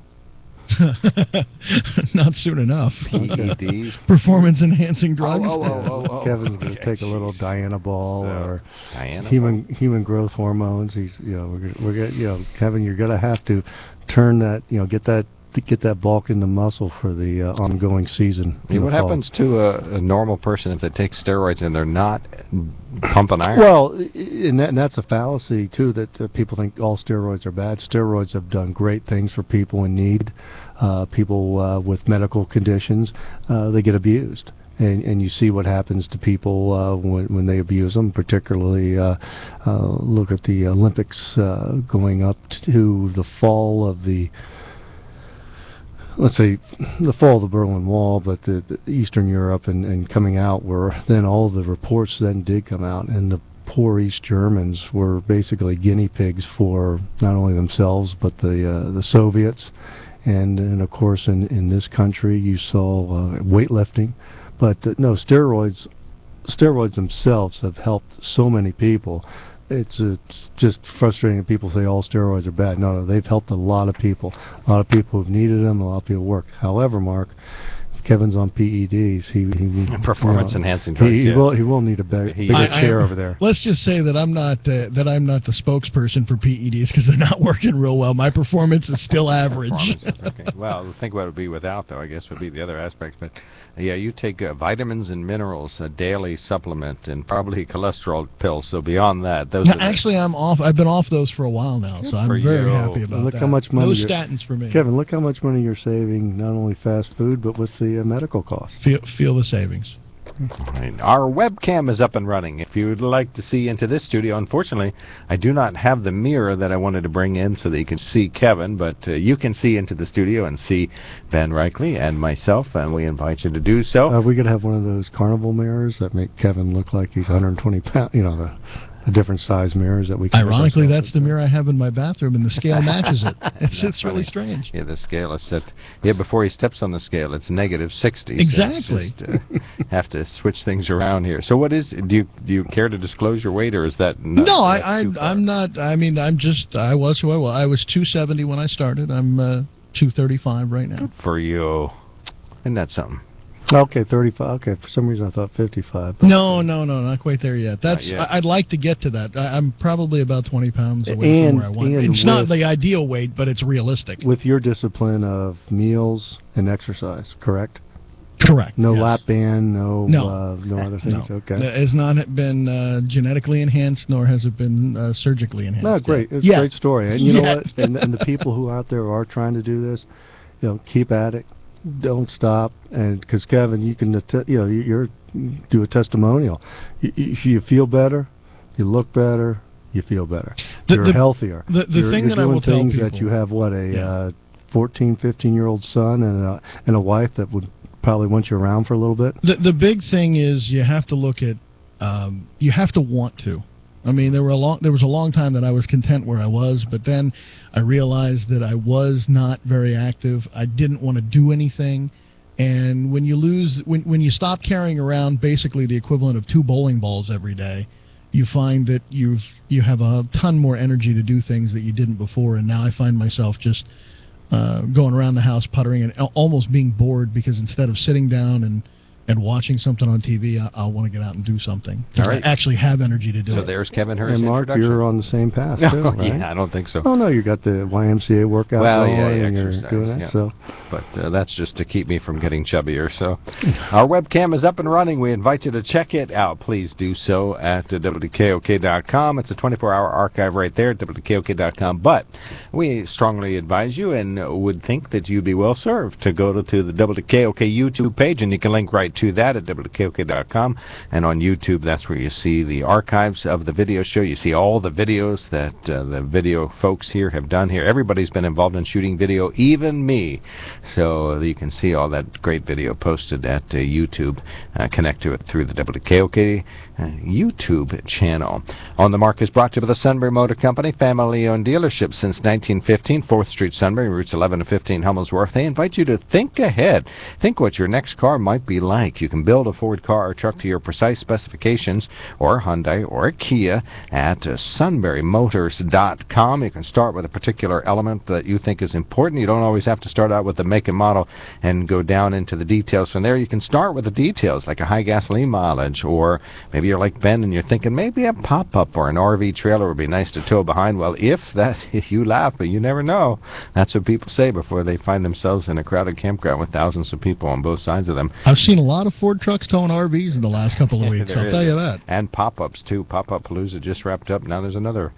Not soon enough. PEDs? Performance-enhancing drugs? Kevin's going to take a little Dianabol or Dianabol? human growth hormones. He's, Kevin, you're going to have to turn that, get that bulk in the muscle for the ongoing season. What happens to a normal person if they take steroids and they're not pumping iron? Well, and that's a fallacy, too, that people think all steroids are bad. Steroids have done great things for people in need, people with medical conditions. They get abused. And you see what happens to people when they abuse them, particularly look at the Olympics going up to the fall of the let's say the fall of the Berlin Wall, but the Eastern Europe and coming out, where then all the reports then did come out, and the poor East Germans were basically guinea pigs for not only themselves but the Soviets, and of course in this country you saw weightlifting, but no, steroids themselves have helped so many people. It's just frustrating that people say all steroids are bad. No, they've helped a lot of people. A lot of people have needed them. A lot of people work. However, Mark, if Kevin's on PEDs. He performance-enhancing drugs. He will need a bigger chair over there. Let's just say that I'm not the spokesperson for PEDs because they're not working real well. My performance is still average. Okay. Well, think what it would be without, though, I guess would be the other aspect. But yeah, you take vitamins and minerals, a daily supplement, and probably cholesterol pills. So beyond that, those. Now, actually, I'm off. I've been off those for a while now, so I'm very happy about look that. How much money no statins for me. Kevin, look how much money you're saving, not only fast food, but with the medical costs. Feel the savings. Our webcam is up and running. If you would like to see into this studio, unfortunately, I do not have the mirror that I wanted to bring in so that you can see Kevin, but you can see into the studio and see Ben Reichley and myself, and we invite you to do so. We could have one of those carnival mirrors that make Kevin look like he's 120 pounds, the different size mirrors that we can. Ironically, that's the mirror I have in my bathroom, and the scale matches it. It's really strange. Yeah, the scale is set. Yeah, before he steps on the scale, it's -60. Exactly. So just, have to switch things around here. So, what is? Do you care to disclose your weight, or is that? No, I'm not. I mean, I was who I was. I was 270 when I started. I'm 235 right now. Good for you. Isn't that something? Okay, 35. Okay, for some reason I thought 55. No, not quite there yet. That's I'd like to get to that. I'm probably about 20 pounds away from where I want. It's not the ideal weight, but it's realistic. With your discipline of meals and exercise, correct? Correct. No yes. lap band, no other things. No. Okay. It has not been genetically enhanced, nor has it been surgically enhanced. No, great. It's a great story. And you know what? And the people who out there are trying to do this, keep at it. Don't stop, and because Kevin, you can, you do a testimonial. You feel better, you look better, you feel better. You're healthier. The thing that I will tell people that you have a 14, 15-year-old son and a wife that would probably want you around for a little bit. The big thing is you have to look at, you have to want to. I mean, there was a long time that I was content where I was, but then I realized that I was not very active. I didn't want to do anything, and when you stop carrying around basically the equivalent of 2 bowling balls every day, you find that you have a ton more energy to do things that you didn't before. And now I find myself just going around the house puttering and almost being bored, because instead of sitting down and and watching something on TV, I'll want to get out and do something. All right. I actually have energy to do it. So there's Kevin Hurst's And Mark, introduction. you're on the same path too, right? Yeah, I don't think so. Oh no, you got the YMCA workout going, and you're exercise, doing that. yeah. So, but that's just to keep me from getting chubbier. So, our webcam is up and running. We invite you to check it out. Please do so at WKOK.com. It's a 24-hour archive right there at WKOK.com. But we strongly advise you and would think that you'd be well served to go to the WKOK YouTube page, and you can link right to that at WKOK.com. And on YouTube, that's where you see the archives of the video show. You see all the videos that the video folks here have done here. Everybody's been involved in shooting video, even me. So you can see all that great video posted at YouTube. Connect to it through the WKOK YouTube channel. On the Mark is brought to you by the Sunbury Motor Company, family-owned dealership since 1915, 4th Street, Sunbury, routes 11 to 15, Hummelsworth. They invite you to think ahead. Think what your next car might be like. You can build a Ford car or truck to your precise specifications, or Hyundai or Kia at sunburymotors.com. You can start with a particular element that you think is important. You don't always have to start out with the make and model and go down into the details from there. You can start with the details, like a high gasoline mileage, or maybe you're like Ben and you're thinking maybe a pop-up or an RV trailer would be nice to tow behind. Well, if you laugh, but you never know. That's what people say before they find themselves in a crowded campground with thousands of people on both sides of them. I've seen a lot of Ford trucks towing RVs in the last couple of weeks, I'll tell you that. And pop-ups, too. Pop-up Palooza just wrapped up. Now there's another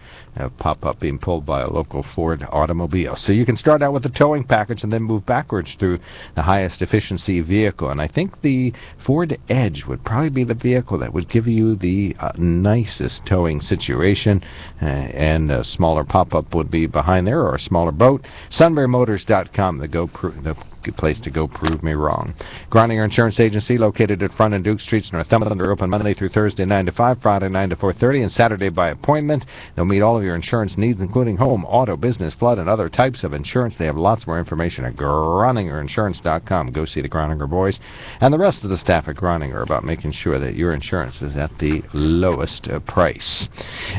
pop-up being pulled by a local Ford automobile. So you can start out with the towing package and then move backwards through the highest efficiency vehicle. And I think the Ford Edge would probably be the vehicle that would give you the nicest towing situation, and a smaller pop-up would be behind there, or a smaller boat. SunburyMotors.com, the place to go prove me wrong. Groninger Insurance Agency, located at Front and Duke Streets, Northumberland. They're open Monday through Thursday 9 to 5, Friday 9 to 4:30, and Saturday by appointment. They'll meet all of your insurance needs, including home, auto, business, flood, and other types of insurance. They have lots more information at GroningerInsurance.com. Go see the Groninger boys and the rest of the staff at Groninger about making sure that your insurance is at the lowest price.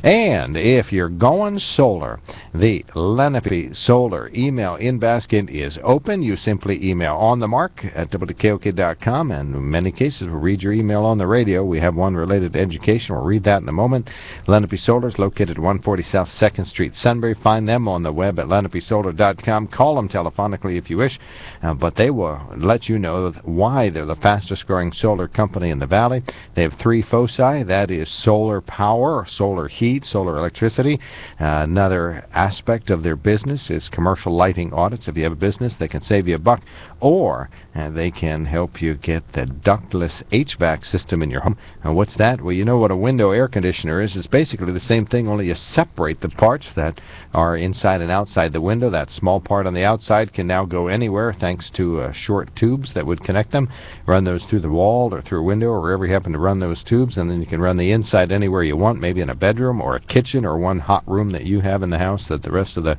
And if you're going solar, the Lenape Solar email in basket is open. You simply email on the mark at WKOK.com, and in many cases we'll read your email on the radio. We have one related to education. We'll read that in a moment. Lenape Solar is located at 140 South 2nd Street, Sunbury. Find them on the web at lenapesolar.com. Call them telephonically if you wish, but they will let you know why they're the fastest growing solar company in the valley. They have 3 foci. That is solar power, solar heat, solar electricity. Another aspect of their business is commercial lighting audits. If you have a business, they can save you a buck, or they can help you get the ductless HVAC system in your home. And what's that? Well, you know what a window air conditioner is. It's basically the same thing, only you separate the parts that are inside and outside the window. That small part on the outside can now go anywhere thanks to short tubes that would connect them. Run those through the wall or through a window or wherever you happen to run those tubes, and then you can run the inside anywhere you want, maybe in a bedroom or a kitchen or one hot room that you have in the house that the rest of the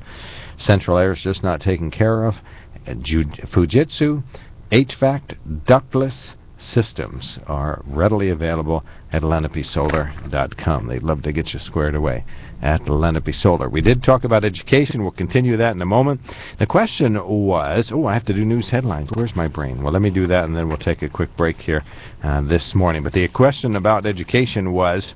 central air is just not taken care of. Fujitsu HVAC ductless systems are readily available at lenapesolar.com. They'd love to get you squared away at Lenape Solar. We did talk about education. We'll continue that in a moment. The question was, I have to do news headlines. Where's my brain? Well, let me do that, and then we'll take a quick break here this morning. But the question about education was,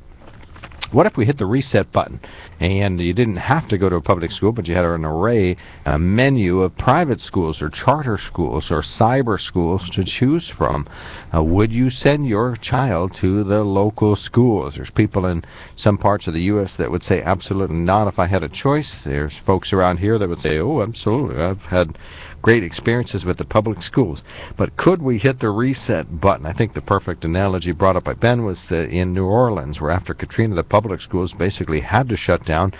what if we hit the reset button and you didn't have to go to a public school, but you had an array, a menu of private schools or charter schools or cyber schools to choose from? Would you send your child to the local schools? There's people in some parts of the U.S. that would say absolutely not if I had a choice. There's folks around here that would say, oh, absolutely. I've had great experiences with the public schools. But could we hit the reset button? I think the perfect analogy brought up by Ben was in New Orleans, where after Katrina, the public schools basically had to shut down,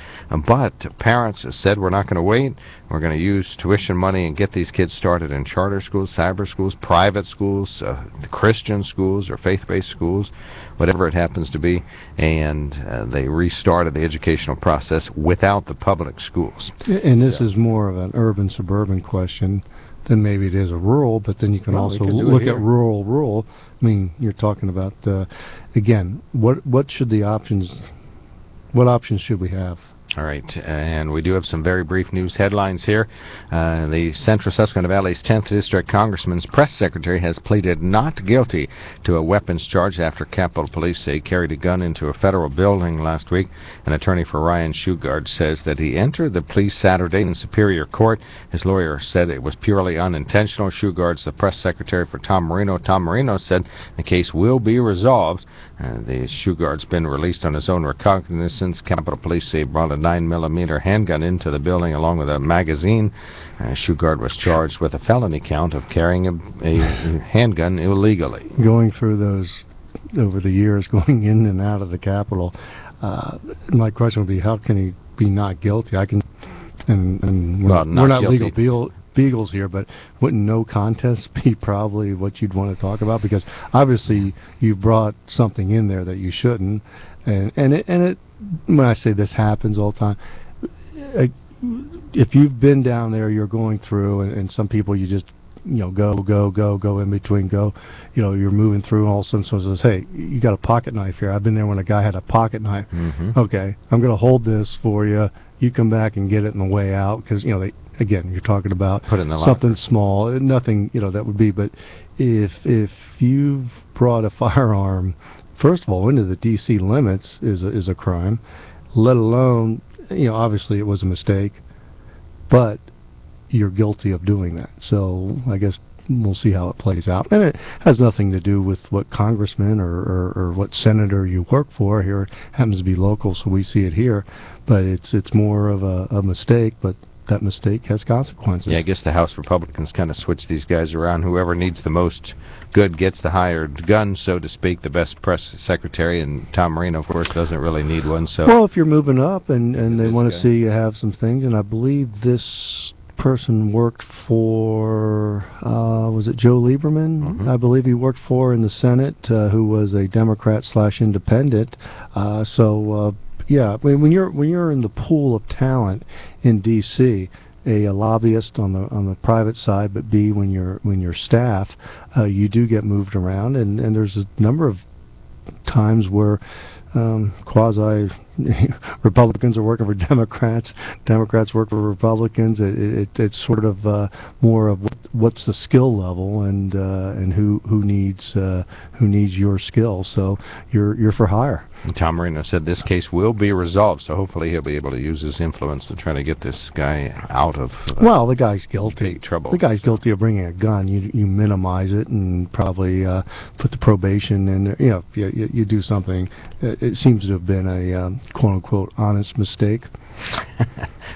but parents said, we're not going to wait. We're going to use tuition money and get these kids started in charter schools, cyber schools, private schools, Christian schools or faith-based schools, whatever it happens to be, and they restarted the educational process without the public schools. And this is more of an urban-suburban question than maybe it is a rural, but then you can also look at rural. I mean, you're talking about, again, what options should we have? All right, and we do have some very brief news headlines here. The Central Susquehanna Valley's 10th District Congressman's press secretary has pleaded not guilty to a weapons charge after Capitol Police say he carried a gun into a federal building last week. An attorney for Ryan Shugard says that he entered the plea Saturday in Superior Court. His lawyer said it was purely unintentional. Shugard's the press secretary for Tom Marino. Tom Marino said the case will be resolved. The Shugard's been released on his own recognizance. Capitol Police say he brought a 9mm handgun into the building along with a magazine. Shugard was charged with a felony count of carrying a handgun illegally. Going through those over the years, going in and out of the Capitol, my question would be, how can he be not guilty? I can, and we're not legal beagles here, but wouldn't no contest be probably what you'd want to talk about? Because obviously you brought something in there that you shouldn't, and it when I say this happens all the time, if you've been down there, you're going through, and some people you just go in between, you're moving through, and all of a sudden someone says, hey, you got a pocket knife here. I've been there when a guy had a pocket knife. Okay, I'm going to hold this for you. You come back and get it on the way out, because again, you're talking about something small, nothing that would be. But if you've brought a firearm, first of all, into the D.C. limits is a crime, let alone, obviously it was a mistake, but you're guilty of doing that. So I guess we'll see how it plays out. And it has nothing to do with what congressman or what senator you work for. Here it happens to be local, so we see it here. But it's more of a mistake, but that mistake has consequences. Yeah, I guess the House Republicans kind of switch these guys around. Whoever needs the most good gets the hired gun, so to speak, the best press secretary, and Tom Marino, of course, doesn't really need one. So well, if you're moving up and they want to see you have some things, and I believe this person worked for, was it Joe Lieberman? I believe he worked for in the Senate, who was a Democrat/independent. Yeah, when you're in the pool of talent in D.C., a lobbyist on the private side, but B, when you're staff, you do get moved around, and there's a number of times where quasi Republicans are working for Democrats work for Republicans. It's sort of more of what's the skill level and who needs your skill. So you're for hire. And Tom Marino said this case will be resolved, so hopefully he'll be able to use his influence to try to get this guy out of well, the guy's guilty. Big trouble. The guy's guilty of bringing a gun. You minimize it and probably put the probation in. You do something. It seems to have been a quote-unquote honest mistake.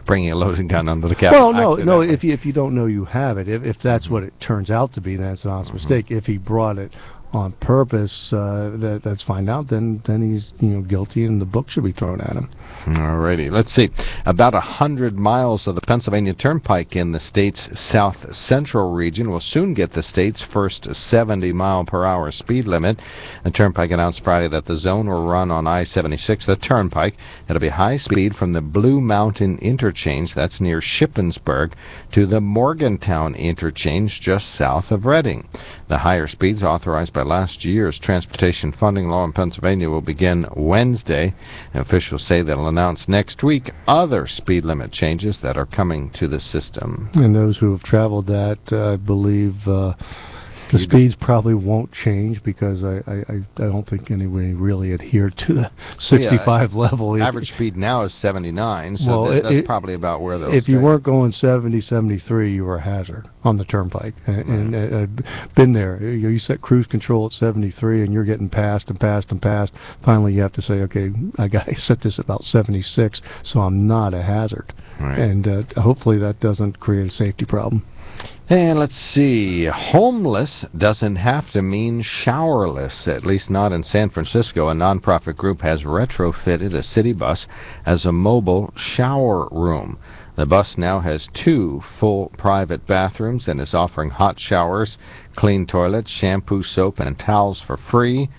Bringing a loaded gun under the Capitol. Well, no. If you don't know you have it, if that's what it turns out to be, then it's an honest mistake. If he brought it on purpose, that's fine out. Then he's guilty, and the book should be thrown at him. Alrighty, let's see. About 100 miles of the Pennsylvania Turnpike in the state's south central region will soon get the state's first 70-mile-per-hour speed limit. The Turnpike announced Friday that the zone will run on I-76, the Turnpike. It'll be high speed from the Blue Mountain Interchange, that's near Shippensburg, to the Morgantown Interchange just south of Reading. The higher speeds authorized by last year's transportation funding law in Pennsylvania will begin Wednesday. Officials say they'll announce next week other speed limit changes that are coming to the system. And those who have traveled that, I believe, the speeds probably won't change, because I don't think anybody really adhered to the 65 level. Average speed now is 79, so that's probably about where those. If you weren't going 70, 73, you were a hazard on the Turnpike. And I've been there. You set cruise control at 73, and you're getting passed and passed and passed. Finally, you have to say, okay, I got to set this about 76, so I'm not a hazard. Right. And hopefully that doesn't create a safety problem. And let's see, homeless doesn't have to mean showerless, at least not in San Francisco. A nonprofit group has retrofitted a city bus as a mobile shower room. The bus now has 2 full private bathrooms and is offering hot showers, clean toilets, shampoo, soap, and towels for free.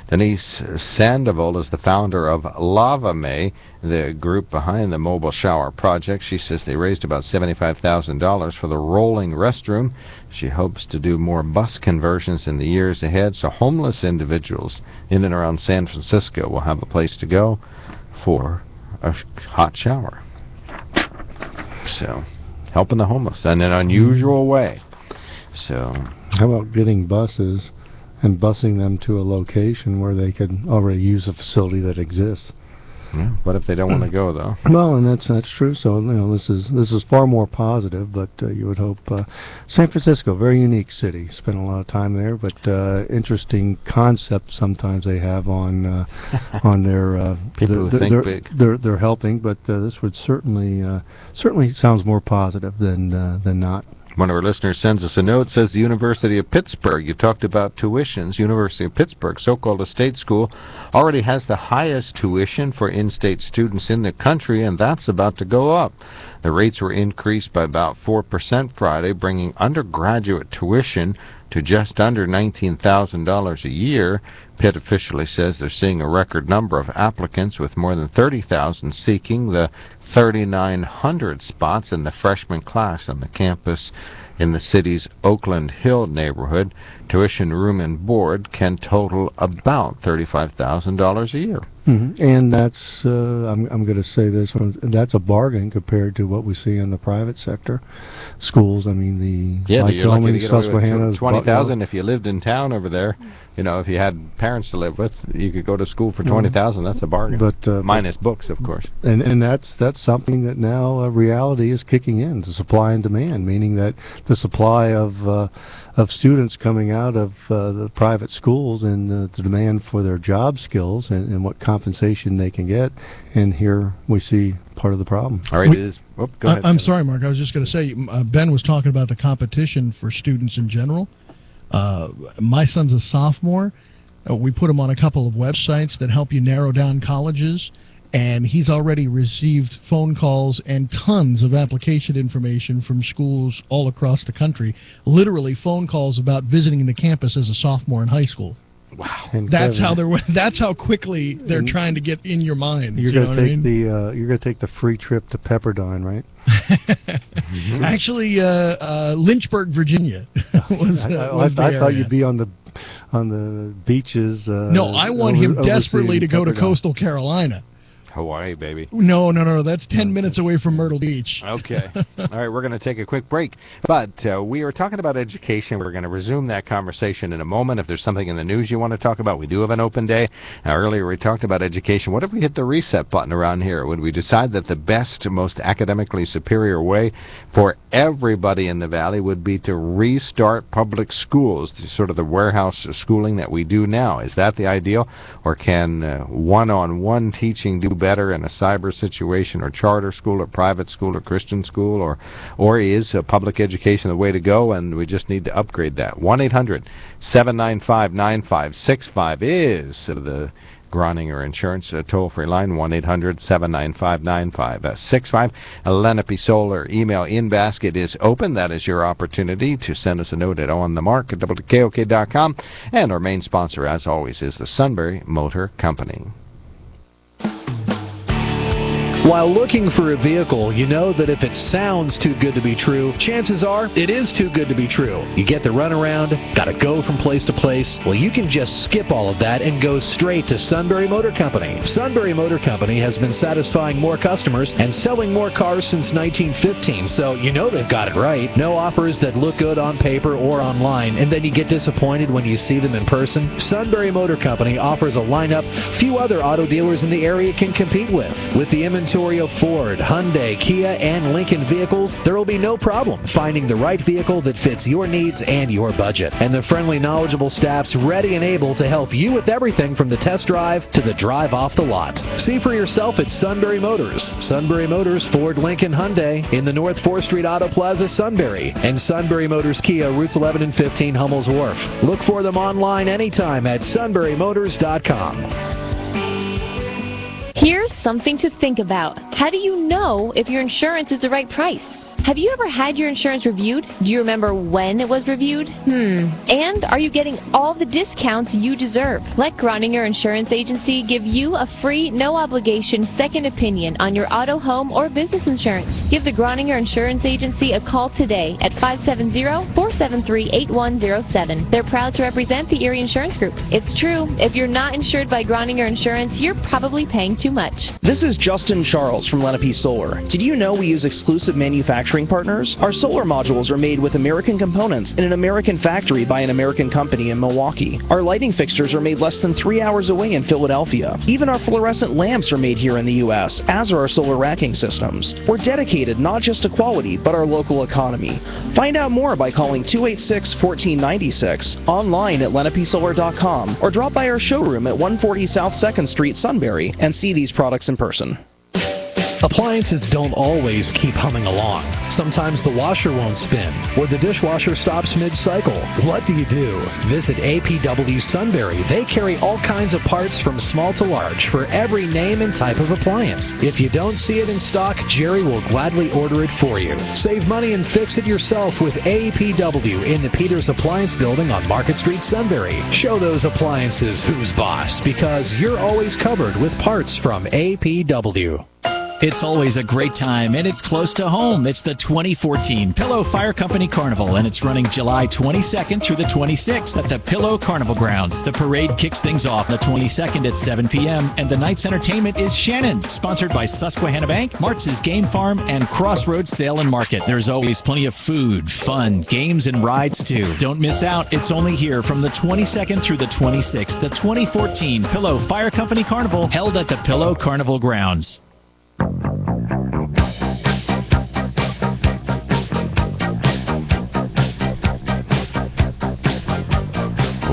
Denise Sandoval is the founder of Lava May, the group behind the mobile shower project. She says they raised about $75,000 for the rolling restroom. She hopes to do more bus conversions in the years ahead, so homeless individuals in and around San Francisco will have a place to go for a hot shower. So, helping the homeless in an unusual way. So, how about getting buses and busing them to a location where they could already use a facility that exists? Yeah, what if they don't want to go, though? Well, and that's true. So this is far more positive. But you would hope San Francisco, very unique city. Spent a lot of time there, but interesting concept sometimes they have on their people who think big. They're helping, but this would certainly sounds more positive than not. One of our listeners sends us a note, says the University of Pittsburgh, you talked about tuitions, University of Pittsburgh, so-called a state school, already has the highest tuition for in-state students in the country, and that's about to go up. The rates were increased by about 4% Friday, bringing undergraduate tuition to just under $19,000 a year. Pitt officially says they're seeing a record number of applicants, with more than 30,000 seeking the 3,900 spots in the freshman class on the campus in the city's Oakland Hill neighborhood. Tuition, room, and board can total about $35,000 a year. Mm-hmm. And that's, I'm going to say this one, that's a bargain compared to what we see in the private sector schools. I mean, you're lucky to get away with $20,000 if you lived in town over there. You know, if you had parents to live with, you could go to school for $20,000. That's a bargain. But minus books, of course. And that's something that now reality is kicking in. The supply and demand, meaning that the supply of students coming out of the private schools and the demand for their job skills and what compensation they can get. And here we see part of the problem. All right, go ahead. I'm sorry, Mark. I was just going to say, Ben was talking about the competition for students in general. My son's a sophomore. We put him on a couple of websites that help you narrow down colleges, and he's already received phone calls and tons of application information from schools all across the country. Literally phone calls about visiting the campus as a sophomore in high school. Wow. That's how quickly they're trying to get in your mind. You're going to take the free trip to Pepperdine, right? Actually, Lynchburg, Virginia. I thought you'd be on the beaches. No, I want him desperately to go to coastal Carolina. Hawaii, baby. No. That's 10 minutes away from Myrtle Beach. Okay. All right, we're going to take a quick break. But we were talking about education. We're going to resume that conversation in a moment. If there's something in the news you want to talk about, we do have an open day. Earlier we talked about education. What if we hit the reset button around here? Would we decide that the best, most academically superior way for everybody in the Valley would be to restart public schools, sort of the warehouse schooling that we do now? Is that the ideal? Or can one-on-one teaching do better in a cyber situation, or charter school, or private school, or Christian school, or is public education the way to go, and we just need to upgrade that? 1-800-795-9565 is the Groninger Insurance toll-free line, 1-800-795-9565. Lenape Solar email in basket is open. That is your opportunity to send us a note at onthemark@WKOK.com. And our main sponsor, as always, is the Sunbury Motor Company. While looking for a vehicle, you know that if it sounds too good to be true, chances are it is too good to be true. You get the runaround, gotta go from place to place. Well, you can just skip all of that and go straight to Sunbury Motor Company. Sunbury Motor Company has been satisfying more customers and selling more cars since 1915, so you know they've got it right. No offers that look good on paper or online, and then you get disappointed when you see them in person. Sunbury Motor Company offers a lineup few other auto dealers in the area can compete with. With the inventory of Ford, Hyundai, Kia, and Lincoln vehicles, there will be no problem finding the right vehicle that fits your needs and your budget. And the friendly, knowledgeable staff's ready and able to help you with everything from the test drive to the drive off the lot. See for yourself at Sunbury Motors. Sunbury Motors, Ford, Lincoln, Hyundai in the North 4th Street Auto Plaza, Sunbury. And Sunbury Motors Kia, routes 11 and 15, Hummel's Wharf. Look for them online anytime at sunburymotors.com. Here's something to think about. How do you know if your insurance is the right price? Have you ever had your insurance reviewed? Do you remember when it was reviewed? And are you getting all the discounts you deserve? Let Groninger Insurance Agency give you a free, no-obligation second opinion on your auto, home, or business insurance. Give the Groninger Insurance Agency a call today at 570-473-8107. They're proud to represent the Erie Insurance Group. It's true. If you're not insured by Groninger Insurance, you're probably paying too much. This is Justin Charles from Lenape Solar. Did you know we use exclusive manufacturing partners? Our solar modules are made with American components in an American factory by an American company in Milwaukee. Our lighting fixtures are made less than 3 hours away in Philadelphia. Even our fluorescent lamps are made here in the U.S., as are our solar racking systems. We're dedicated not just to quality, but our local economy. Find out more by calling 286-1496, online at lenapesolar.com, or drop by our showroom at 140 South 2nd Street, Sunbury, and see these products in person. Appliances don't always keep humming along. Sometimes the washer won't spin, or the dishwasher stops mid-cycle. What do you do? Visit APW Sunbury. They carry all kinds of parts from small to large for every name and type of appliance. If you don't see it in stock, Jerry will gladly order it for you. Save money and fix it yourself with APW in the Peters Appliance Building on Market Street, Sunbury. Show those appliances who's boss, because you're always covered with parts from APW. It's always a great time, and it's close to home. It's the 2014 Pillow Fire Company Carnival, and it's running July 22nd through the 26th at the Pillow Carnival Grounds. The parade kicks things off the 22nd at 7 p.m., and the night's entertainment is Shannon, sponsored by Susquehanna Bank, Martz's Game Farm, and Crossroads Sale and Market. There's always plenty of food, fun, games, and rides, too. Don't miss out. It's only here from the 22nd through the 26th, the 2014 Pillow Fire Company Carnival, held at the Pillow Carnival Grounds.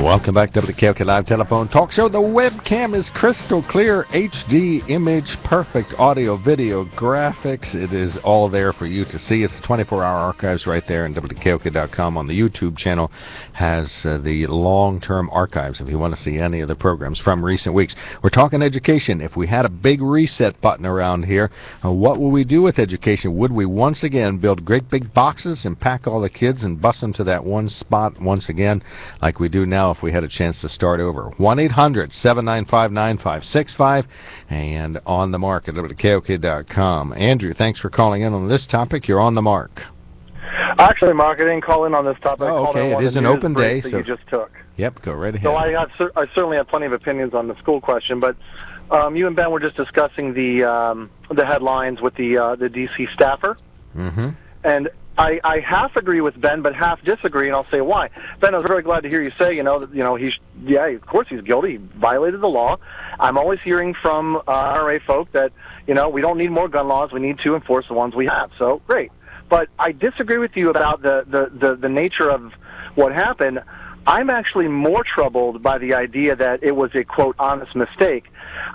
Welcome back to the WKOK Live Telephone Talk Show. The webcam is crystal clear, HD image, perfect audio, video, graphics. It is all there for you to see. It's the 24-hour archives right there, and WKOK.com on the YouTube channel has the long-term archives if you want to see any of the programs from recent weeks. We're talking education. If we had a big reset button around here, what would we do with education? Would we once again build great big boxes and pack all the kids and bus them to that one spot once again like we do now if we had a chance to start over? 1-800-795-9565 and on the mark at WKOK.com. Andrew, thanks for calling in on this topic. You're on the mark. Actually, Mark, I didn't call in on this topic. Oh, okay. It is an open day. So you just took. Yep, go right ahead. So I certainly have plenty of opinions on the school question, but you and Ben were just discussing the headlines with the D.C. staffer. Mm-hmm. And I half agree with Ben, but half disagree, and I'll say why. Ben, I was very glad to hear you say, of course he's guilty. He violated the law. I'm always hearing from NRA folk that, we don't need more gun laws. We need to enforce the ones we have. So, great. But I disagree with you about the nature of what happened. I'm actually more troubled by the idea that it was a, quote, honest mistake.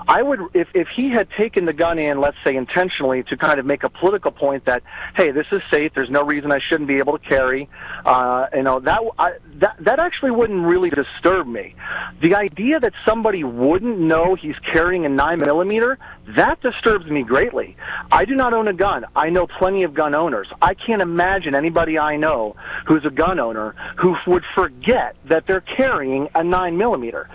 I would, if he had taken the gun in, let's say intentionally, to kind of make a political point that, hey, this is safe, there's no reason I shouldn't be able to carry, that actually wouldn't really disturb me. The idea that somebody wouldn't know he's carrying a 9mm, that disturbs me greatly. I do not own a gun. I know plenty of gun owners. I can't imagine anybody I know who's a gun owner who would forget that they're carrying a 9mm.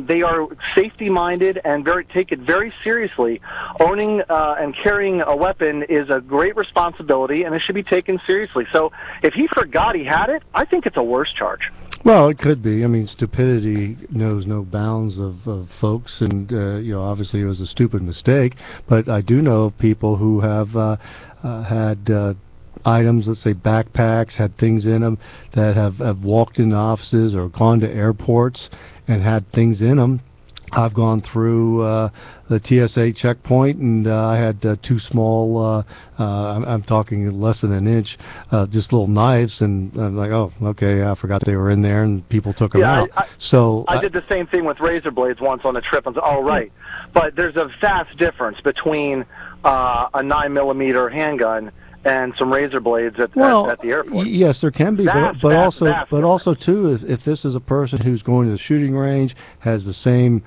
They are safety-minded and take it very seriously. Owning and carrying a weapon is a great responsibility, and it should be taken seriously. So if he forgot he had it, I think it's a worse charge. Well, it could be. I mean, stupidity knows no bounds of folks, and obviously it was a stupid mistake. But I do know of people who have had items, let's say backpacks, had things in them that have walked into offices or gone to airports and had things in them. I've gone through the TSA checkpoint, and I had two small, I'm talking less than an inch, just little knives, and I'm like, oh, okay, I forgot they were in there, and people took them out. I did the same thing with razor blades once on a trip. I was oh, right. But there's a vast difference between a 9mm handgun and some razor blades at the airport. Yes, there can be, but also too, is if this is a person who's going to the shooting range, has the same,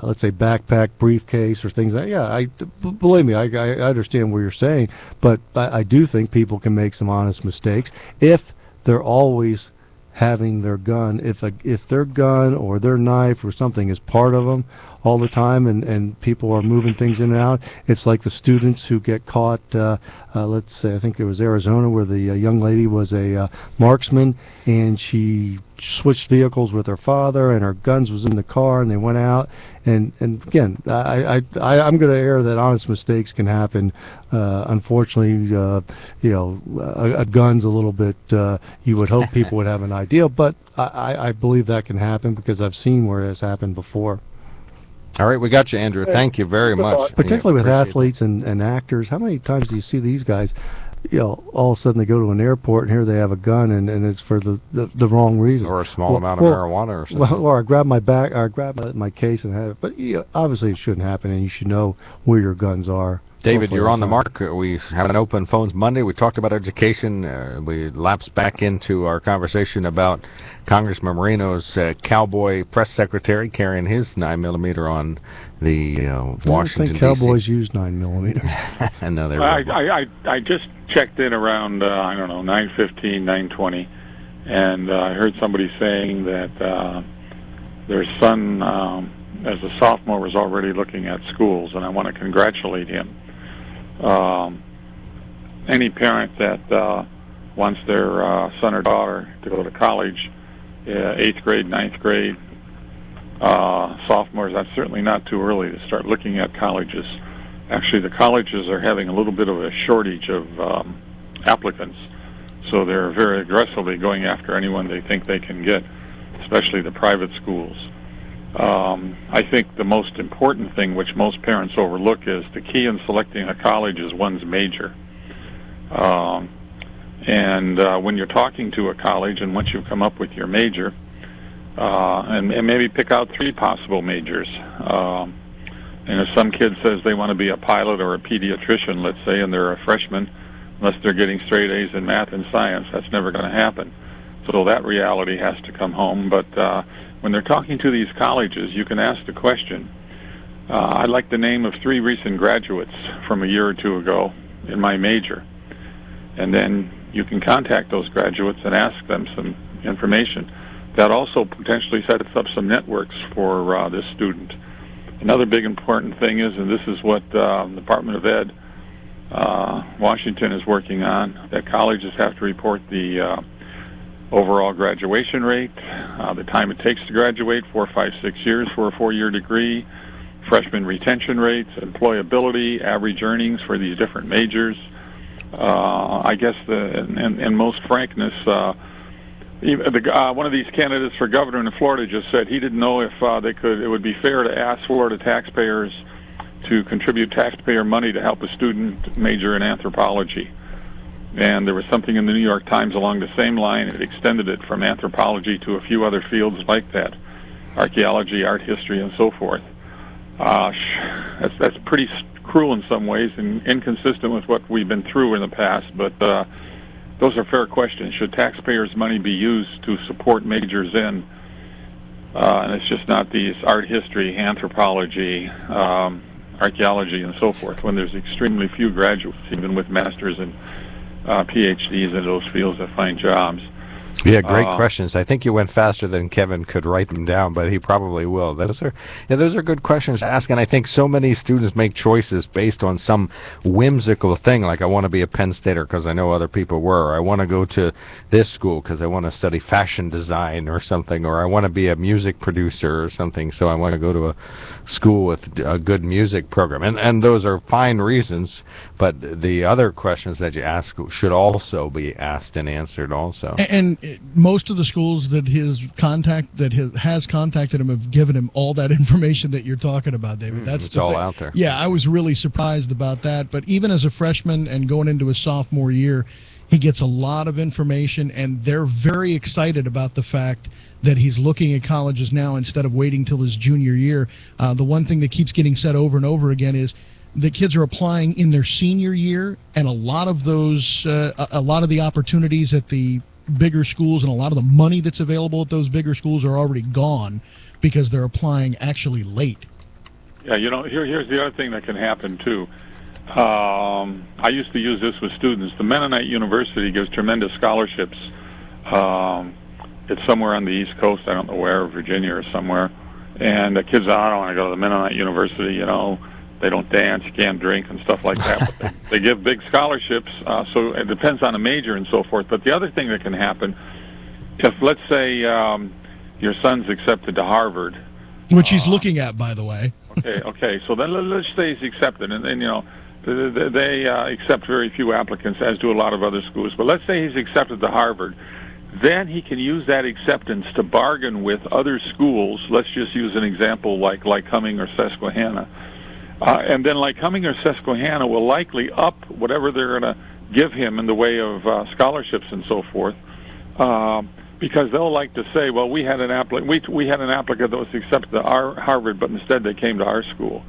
let's say, backpack, briefcase, or things like that. Believe me, I understand what you're saying, but I do think people can make some honest mistakes if they're always having their gun. If their gun or their knife or something is part of them all the time, and people are moving things in and out. It's like the students who get caught, let's say, I think it was Arizona, where the young lady was a marksman, and she switched vehicles with her father, and her guns was in the car, and they went out. And again, I'm going to err that honest mistakes can happen. Unfortunately, a gun's a little bit, you would hope people would have an idea, but I believe that can happen because I've seen where it has happened before. All right, we got you, Andrew. Thank you very much. Particularly with athletes and actors, how many times do you see these guys, all of a sudden they go to an airport and here they have a gun and it's for the wrong reason. Or a small amount of marijuana or something. Or I grab my case and have it. But obviously it shouldn't happen, and you should know where your guns are. David, you're on the mark. We have an open phones Monday. We talked about education. We lapsed back into our conversation about Congressman Moreno's cowboy press secretary carrying his 9mm on the Washington, D.C. I don't think cowboys use 9mm. No, they're I just checked in around, 9:15, 9:20, and I heard somebody saying that their son, as a sophomore, was already looking at schools, and I want to congratulate him. Any parent that wants their son or daughter to go to college, 8th grade, 9th grade, sophomores, that's certainly not too early to start looking at colleges. Actually, the colleges are having a little bit of a shortage of applicants, so they're very aggressively going after anyone they think they can get, especially the private schools. I think the most important thing, which most parents overlook, is the key in selecting a college is one's major. When you're talking to a college, and once you've come up with your major, and maybe pick out 3 possible majors. And if some kid says they want to be a pilot or a pediatrician, let's say, and they're a freshman, unless they're getting straight A's in math and science, that's never going to happen. So that reality has to come home. But when they're talking to these colleges, you can ask the question, I'd like the name of 3 recent graduates from a year or 2 ago in my major. And then you can contact those graduates and ask them some information. That also potentially sets up some networks for this student. Another big important thing is, and this is what the Department of Ed, Washington is working on, that colleges have to report the overall graduation rate, the time it takes to graduate, 4, 5, 6 years for a 4-year degree, freshman retention rates, employability, average earnings for these different majors. I guess in most frankness, one of these candidates for governor in Florida just said he didn't know if it would be fair to ask Florida taxpayers to contribute taxpayer money to help a student major in anthropology. And there was something in the New York Times along the same line. It extended it from anthropology to a few other fields like that, archaeology, art history, and so forth. That's pretty cruel in some ways and inconsistent with what we've been through in the past, but those are fair questions. Should taxpayers' money be used to support majors in? And it's just not these art history, anthropology, archaeology, and so forth, when there's extremely few graduates, even with masters and PhDs in those fields that find jobs. Yeah, great questions. I think you went faster than Kevin could write them down, but he probably will. Those are good questions to ask, and I think so many students make choices based on some whimsical thing, like I want to be a Penn Stater because I know other people were, or I want to go to this school because I want to study fashion design or something, or I want to be a music producer or something, so I want to go to a school with a good music program. And those are fine reasons, but the other questions that you ask should also be asked and answered also. And most of the schools that has contacted him have given him all that information that you're talking about, David. It's all out there. Yeah, I was really surprised about that. But even as a freshman and going into his sophomore year, he gets a lot of information, and they're very excited about the fact that he's looking at colleges now instead of waiting till his junior year. The one thing that keeps getting said over and over again is, the kids are applying in their senior year, and a lot of the opportunities at the bigger schools and a lot of the money that's available at those bigger schools are already gone because they're applying actually late. Yeah, here's the other thing that can happen too. I used to use this with students. The Mennonite University gives tremendous scholarships. It's somewhere on the East Coast, I don't know where, Virginia or somewhere. And the kids, I don't want to go to the Mennonite University, they don't dance, you can't drink and stuff like that. But they give big scholarships, so it depends on the major and so forth. But the other thing that can happen, if let's say your son's accepted to Harvard. Which he's looking at, by the way. Okay, so then let's say he's accepted, and they accept very few applicants, as do a lot of other schools. But let's say he's accepted to Harvard. Then he can use that acceptance to bargain with other schools. Let's just use an example like Lycoming or Susquehanna. And then Lycoming or Susquehanna will likely up whatever they're going to give him in the way of scholarships and so forth, because they'll like to say, well, we had an applicant that was accepted to our Harvard, but instead they came to our school.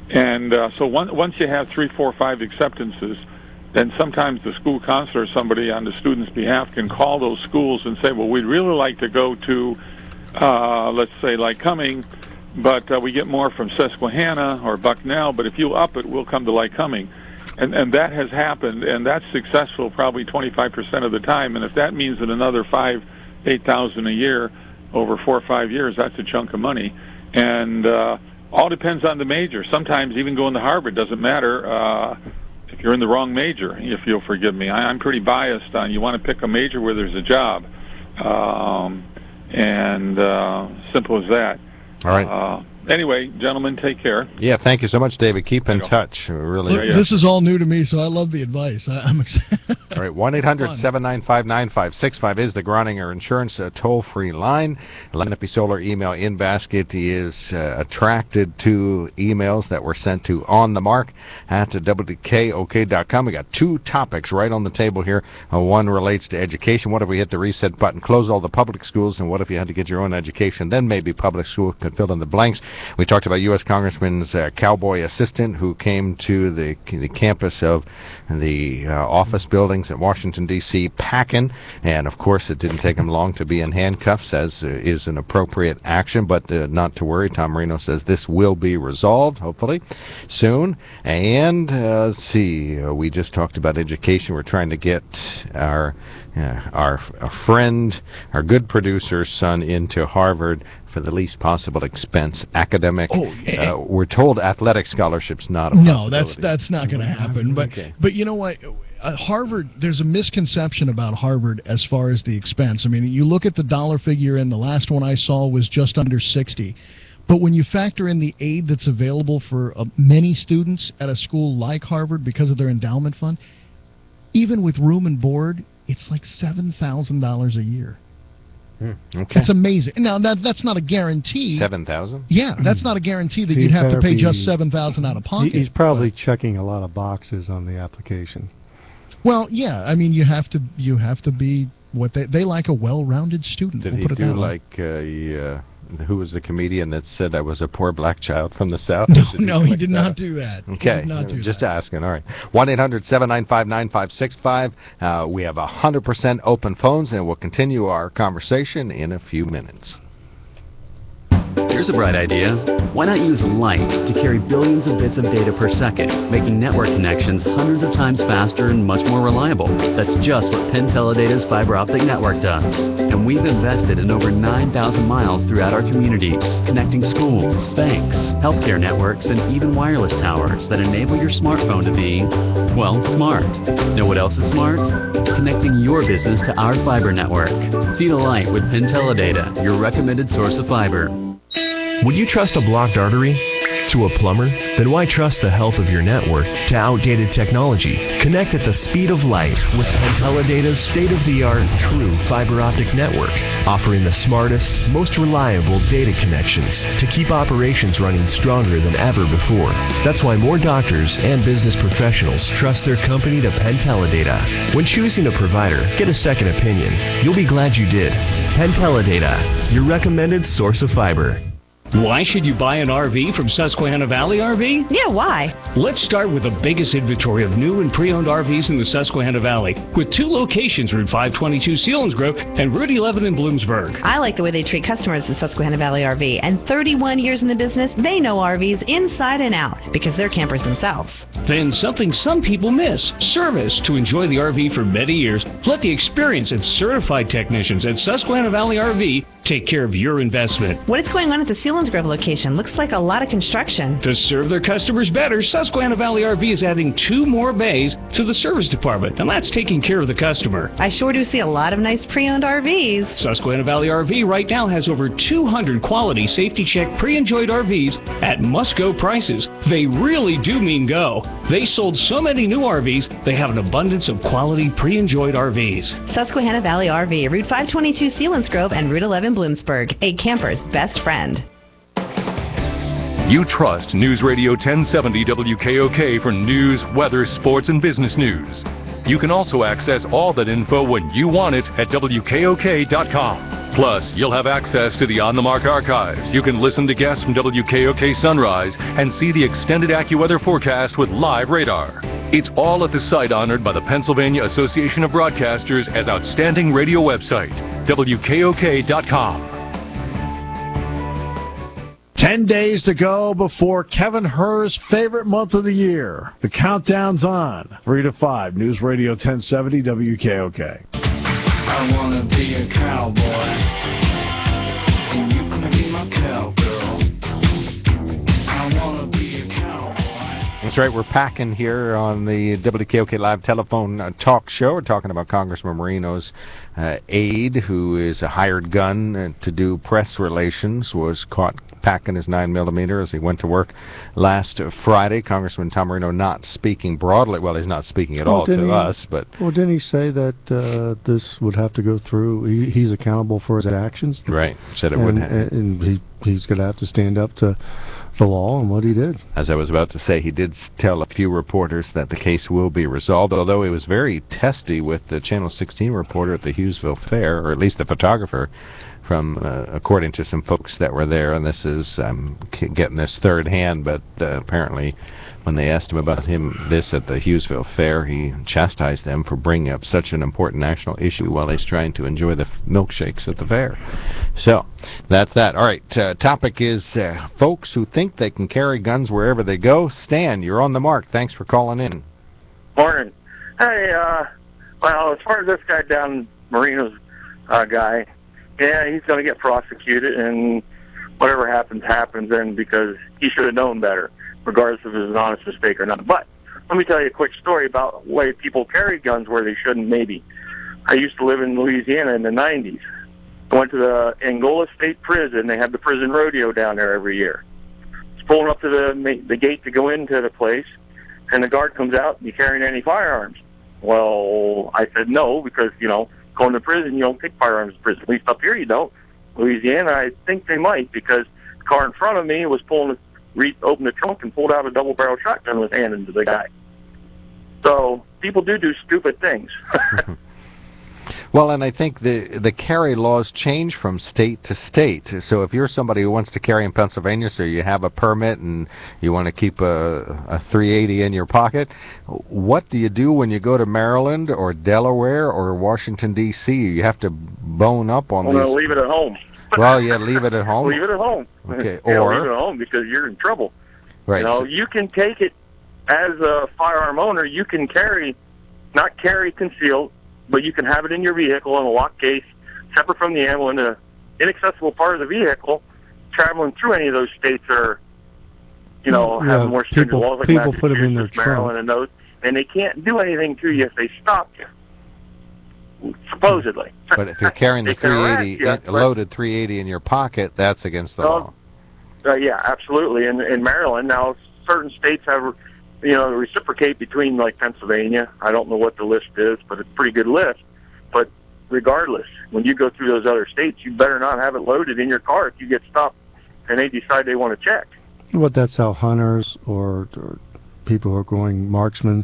And so once you have 3, 4, 5 acceptances, then sometimes the school counselor or somebody on the student's behalf can call those schools and say, well, we'd really like to go to, let's say, Lycoming, but we get more from Susquehanna or Bucknell, but if you up it, we'll come to Lycoming. And that has happened, and that's successful probably 25% of the time. And if that means that another $8,000 a year over 4 or 5 years, that's a chunk of money. And all depends on the major. Sometimes even going to Harvard doesn't matter if you're in the wrong major, if you'll forgive me. I'm pretty biased on you want to pick a major where there's a job. Simple as that. All right. Anyway, gentlemen, take care. Yeah, thank you so much, David. Keep in touch. Really. This is all new to me, so I love the advice. I'm excited. All right, 1-800-795-9565 is the Groninger Insurance toll-free line. Lenape Solar email in basket is attracted to emails that were sent to onthemark@WKOK.com. We got 2 topics right on the table here. One relates to education. What if we hit the reset button, close all the public schools, and what if you had to get your own education? Then maybe public school could fill in the blanks. We talked about U.S. Congressman's cowboy assistant who came to the campus of the office buildings in Washington, D.C., packing, and of course it didn't take him long to be in handcuffs, as is an appropriate action, but not to worry. Tom Marino says this will be resolved, hopefully, soon. And let's see, we just talked about education. We're trying to get our friend, our good producer's son into Harvard for the least possible expense. Academic. We're told athletic scholarships not a possibility. No, that's not going to happen. But you know what? Harvard, there's a misconception about Harvard as far as the expense. I mean, you look at the dollar figure, and the last one I saw was just under 60. But when you factor in the aid that's available for many students at a school like Harvard because of their endowment fund, even with room and board, it's like $7,000 a year. Okay. That's amazing. Now, that's not a guarantee. 7,000? Yeah, that's not a guarantee that you'd have to pay just $7,000 out of pocket. He's probably checking a lot of boxes on the application. Well, yeah. I mean, you have to be what they like, a well-rounded student. Did he do like who was the comedian that said I was a poor black child from the South? No, he did not do that. Okay, just asking. All right. 1-800-795-9565. We have 100% open phones, and we'll continue our conversation in a few minutes. Here's a bright idea. Why not use light to carry billions of bits of data per second, making network connections hundreds of times faster and much more reliable? That's just what Penn Teledata's fiber optic network does. And we've invested in over 9,000 miles throughout our communities, connecting schools, banks, healthcare networks, and even wireless towers that enable your smartphone to be, well, smart. Know what else is smart? Connecting your business to our fiber network. See the light with Penn Teledata, your recommended source of fiber. Would you trust a blocked artery to a plumber? Then why trust the health of your network to outdated technology? Connect at the speed of light with Penn Teledata's state-of-the-art true fiber optic network, offering the smartest, most reliable data connections to keep operations running stronger than ever before. That's why more doctors and business professionals trust their company to Penn Teledata. When choosing a provider, get a second opinion. You'll be glad you did. Penn Teledata, your recommended source of fiber. Why should you buy an RV from Susquehanna Valley RV? Yeah, why? Let's start with the biggest inventory of new and pre-owned RVs in the Susquehanna Valley, with 2 locations, Route 522 Selinsgrove and Route 11 in Bloomsburg. I like the way they treat customers at Susquehanna Valley RV, and 31 years in the business, they know RVs inside and out because they're campers themselves. Then something some people miss, service. To enjoy the RV for many years, let the experienced and certified technicians at Susquehanna Valley RV take care of your investment. What is going on at the Selinsgrove location? Looks like a lot of construction. To serve their customers better, Susquehanna Valley RV is adding 2 more bays to the service department, and that's taking care of the customer. I sure do see a lot of nice pre-owned RVs. Susquehanna Valley RV right now has over 200 quality safety check pre-enjoyed RVs at must-go prices. They really do mean go. They sold so many new RVs, they have an abundance of quality pre-enjoyed RVs. Susquehanna Valley RV, Route 522 Selinsgrove and Route 11 Bloomsburg, a camper's best friend. You trust Newsradio 1070 WKOK for news, weather, sports, and business news. You can also access all that info when you want it at WKOK.com. Plus, you'll have access to the On the Mark archives. You can listen to guests from WKOK Sunrise and see the extended AccuWeather forecast with live radar. It's all at the site honored by the Pennsylvania Association of Broadcasters as Outstanding Radio website, WKOK.com. 10 days to go before Kevin Herr's favorite month of the year. The countdown's on. 3 to 5, News Radio 1070 WKOK. I wanna be a cowboy, and you can be my cowgirl. I wanna be a cowboy. That's right, we're packing here on the WKOK Live telephone talk show. We're talking about Congressman Marino's aide, who is a hired gun to do press relations, was caught packing his 9mm as he went to work last Friday. Congressman Tom Marino not speaking broadly. Well, he's not speaking at all to us, but... Well, didn't he say that this would have to go through... He's accountable for his actions? Right. Said it would have. And he's going to have to stand up to the law and what he did. As I was about to say, he did tell a few reporters that the case will be resolved, although he was very testy with the Channel 16 reporter at the Hughesville Fair, or at least the photographer, from according to some folks that were there. And this is, I'm getting this third hand, but apparently when they asked him about this at the Hughesville Fair, he chastised them for bringing up such an important national issue while he's trying to enjoy the milkshakes at the fair. So that's that. All right, topic is folks who think they can carry guns wherever they go. Stan, you're on the mark. Thanks for calling in. Morning. Hey, well, as far as this guy down, Marino's guy, yeah, he's going to get prosecuted, and whatever happens, happens, and because he should have known better, regardless if it was an honest mistake or not. But let me tell you a quick story about the way people carry guns where they shouldn't, maybe. I used to live in Louisiana in the 90s. I went to the Angola State Prison. They have the prison rodeo down there every year. I was pulling up to the gate to go into the place, and the guard comes out, "You carrying any firearms?" Well, I said no, because, going to prison, you don't take firearms in prison. At least up here you don't. Louisiana, I think they might, because the car in front of me was opened the trunk and pulled out a double-barrel shotgun and was handed to the guy. So people do stupid things. Well, and I think the carry laws change from state to state. So if you're somebody who wants to carry in Pennsylvania, so you have a permit and you want to keep a 380 in your pocket, what do you do when you go to Maryland or Delaware or Washington, D.C.? You have to bone up on these... Well, leave it at home. Well, yeah, leave it at home. Leave it at home. Okay, yeah, or... leave it at home because you're in trouble. Right. You can take it as a firearm owner. You can not carry concealed, but you can have it in your vehicle in a locked case, separate from the ammo, in an inaccessible part of the vehicle, traveling through any of those states are, have more stringent laws like people put them in their Maryland, and those, and they can't do anything to you if they stop you, supposedly. But if you're carrying the 380, loaded 380 in your pocket, that's against the law. Yeah, absolutely. In Maryland, now certain states have, reciprocate between, like Pennsylvania. I don't know what the list is, but it's a pretty good list. But regardless, when you go through those other states, you better not have it loaded in your car if you get stopped and they decide they want to check. Well, that's how hunters or people who are going marksmen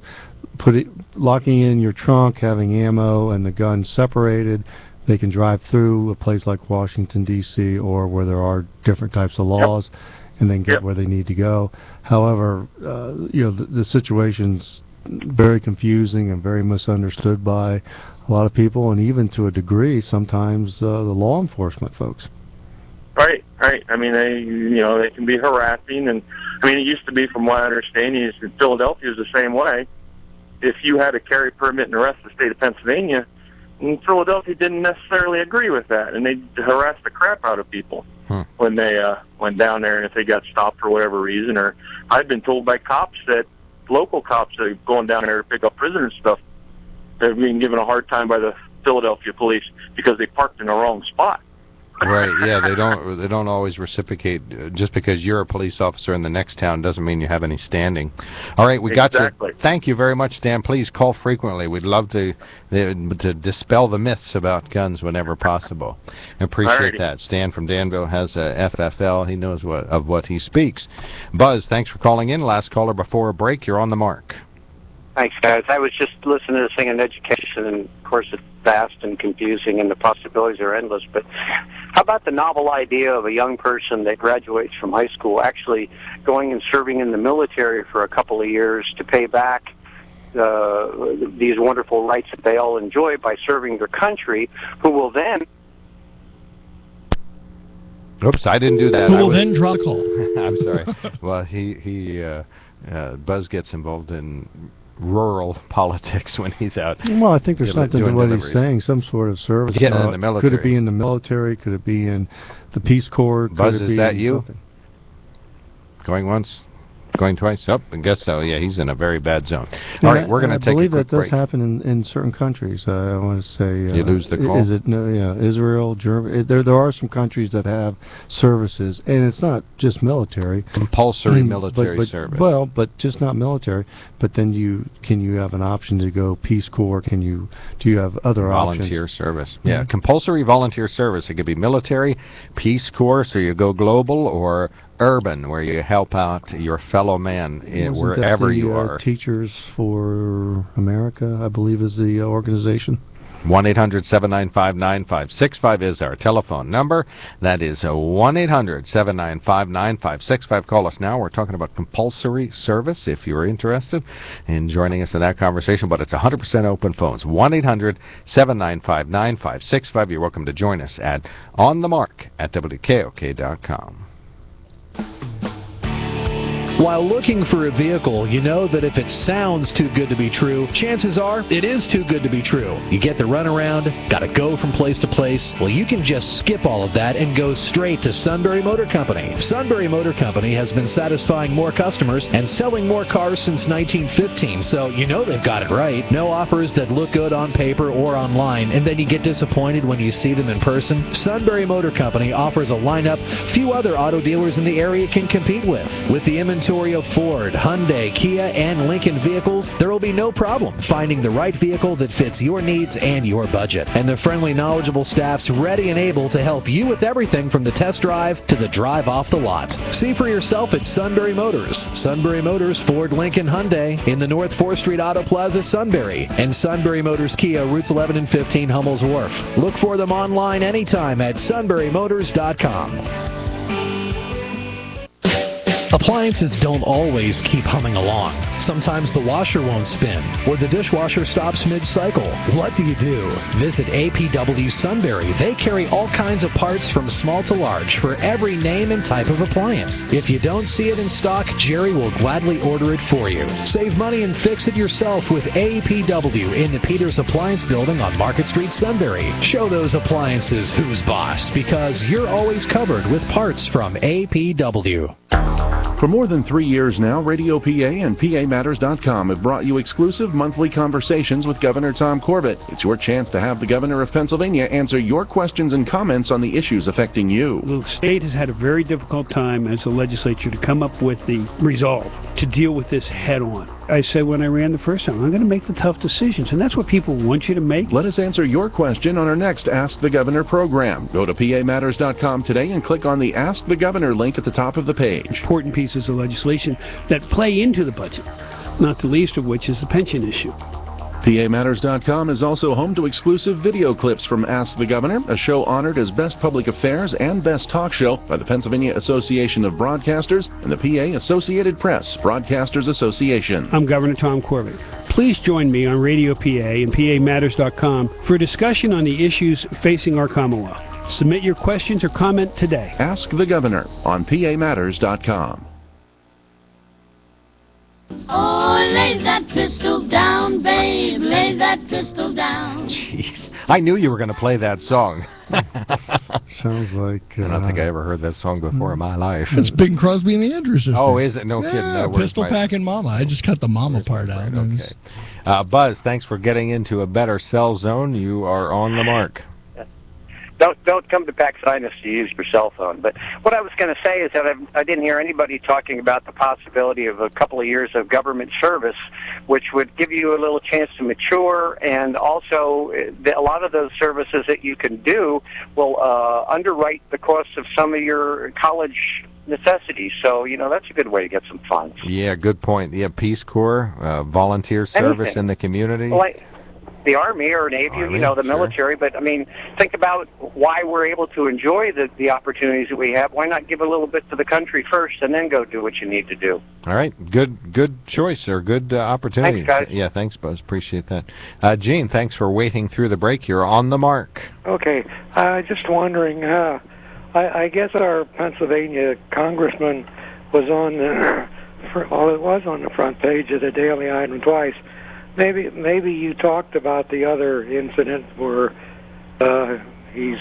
locking in your trunk, having ammo and the gun separated. they can drive through a place like Washington, D.C., or where there are different types of laws, and then get where they need to go. However, the situation's very confusing and very misunderstood by a lot of people, and even to a degree, sometimes the law enforcement folks. Right. I mean, they can be harassing, and I mean, it used to be, from what I understand, in Philadelphia is the same way. If you had a carry permit in the rest of the state of Pennsylvania, and Philadelphia didn't necessarily agree with that, and they harassed the crap out of people when they went down there, and if they got stopped for whatever reason. Or I've been told by cops that local cops that are going down there to pick up prisoners and stuff, they're being given a hard time by the Philadelphia police because they parked in the wrong spot. Right, yeah, they don't always reciprocate. Just because you're a police officer in the next town doesn't mean you have any standing. All right, we got you. Thank you very much, Stan. Please call frequently. We'd love to dispel the myths about guns whenever possible. Appreciate that. Stan from Danville has a FFL. He knows of what he speaks. Buzz, thanks for calling in. Last caller before a break. You're on the mark. Thanks, guys. I was just listening to this thing on education, and of course it's vast and confusing, and the possibilities are endless. But how about the novel idea of a young person that graduates from high school actually going and serving in the military for a couple of years to pay back these wonderful rights that they all enjoy by serving their country, who will then... Oops, I didn't do that. Who will then draw the call. I'm sorry. Well, Buzz gets involved in rural politics when he's out. Well, I think there's something to what he's saying, some sort of service. In the military. Could it be in the military? Could it be in the Peace Corps? Buzz, is that you? Something? Going once? Going twice? I guess so. Yeah, he's in a very bad zone. All right, we're going to take a quick break. I believe that does happen in certain countries. I want to say... you lose the call? Is it, Israel, Germany? There are some countries that have services, and it's not just military. Compulsory military service. Well, but just not military. But then can you have an option to go Peace Corps? Do you have other volunteer options? Service. Yeah, compulsory volunteer service. It could be military, Peace Corps, so you go global, or urban, where you help out your fellow man wherever you are. Teachers for America, I believe, is the organization. 1-800-795-9565 is our telephone number. That is 1-800-795-9565. Call us now. We're talking about compulsory service, if you're interested in joining us in that conversation. But it's 100% open phones. 1-800-795-9565. You're welcome to join us at On the Mark at WKOK.com. While looking for a vehicle, you know that if it sounds too good to be true, chances are it is too good to be true. You get the runaround, gotta go from place to place. Well, you can just skip all of that and go straight to Sunbury Motor Company. Sunbury Motor Company has been satisfying more customers and selling more cars since 1915, so you know they've got it right. No offers that look good on paper or online, and then you get disappointed when you see them in person. Sunbury Motor Company offers a lineup few other auto dealers in the area can compete with. With the inventory of Ford, Hyundai, Kia, and Lincoln vehicles, there will be no problem finding the right vehicle that fits your needs and your budget. And the friendly, knowledgeable staff's ready and able to help you with everything from the test drive to the drive off the lot. See for yourself at Sunbury Motors. Sunbury Motors, Ford, Lincoln, Hyundai in the North 4th Street Auto Plaza, Sunbury. And Sunbury Motors Kia, routes 11 and 15, Hummel's Wharf. Look for them online anytime at sunburymotors.com. Appliances don't always keep humming along. Sometimes the washer won't spin, or the dishwasher stops mid-cycle. What do you do? Visit APW Sunbury. They carry all kinds of parts from small to large for every name and type of appliance. If you don't see it in stock, Jerry will gladly order it for you. Save money and fix it yourself with APW in the Peters Appliance Building on Market Street, Sunbury. Show those appliances who's boss, because you're always covered with parts from APW. For more than 3 years now, Radio PA and PAMatters.com have brought you exclusive monthly conversations with Governor Tom Corbett. It's your chance to have the Governor of Pennsylvania answer your questions and comments on the issues affecting you. The state has had a very difficult time as a legislature to come up with the resolve to deal with this head on. I said when I ran the first time, I'm going to make the tough decisions, and that's what people want you to make. Let us answer your question on our next Ask the Governor program. Go to PAMatters.com today and click on the Ask the Governor link at the top of the page. Important pieces of legislation that play into the budget, not the least of which is the pension issue. PAMatters.com is also home to exclusive video clips from Ask the Governor, a show honored as Best Public Affairs and Best Talk Show by the Pennsylvania Association of Broadcasters and the PA Associated Press Broadcasters Association. I'm Governor Tom Corbett. Please join me on Radio PA and PAMatters.com for a discussion on the issues facing our Commonwealth. Submit your questions or comment today. Ask the Governor on PAMatters.com. Oh, lay that pistol down, babe, lay that pistol down. Jeez, I knew you were going to play that song. Sounds like... I don't think I ever heard that song before in my life. It's Bing Crosby and the Andrews Sisters. Oh, is it? No yeah, kidding. No, Pistol Packin' Mama. I just cut the mama part out. Right, okay. Buzz, thanks for getting into a better cell zone. You are on the mark. Don't come to Pax Sinus to use your cell phone. But what I was going to say is that I didn't hear anybody talking about the possibility of a couple of years of government service, which would give you a little chance to mature, and also a lot of those services that you can do will underwrite the cost of some of your college necessities. So, that's a good way to get some funds. Yeah, good point. Yeah, Peace Corps, volunteer service in the community. Well, the Army or Navy, the military, but think about why we're able to enjoy the opportunities that we have. Why not give a little bit to the country first and then go do what you need to do? All right, good choice or good opportunity. Thanks, guys. Yeah, thanks, Buzz. Appreciate that. Gene, thanks for waiting through the break. You're on the mark. Okay, just wondering, I guess our Pennsylvania congressman was on the front page of the Daily Item twice. Maybe you talked about the other incident where he's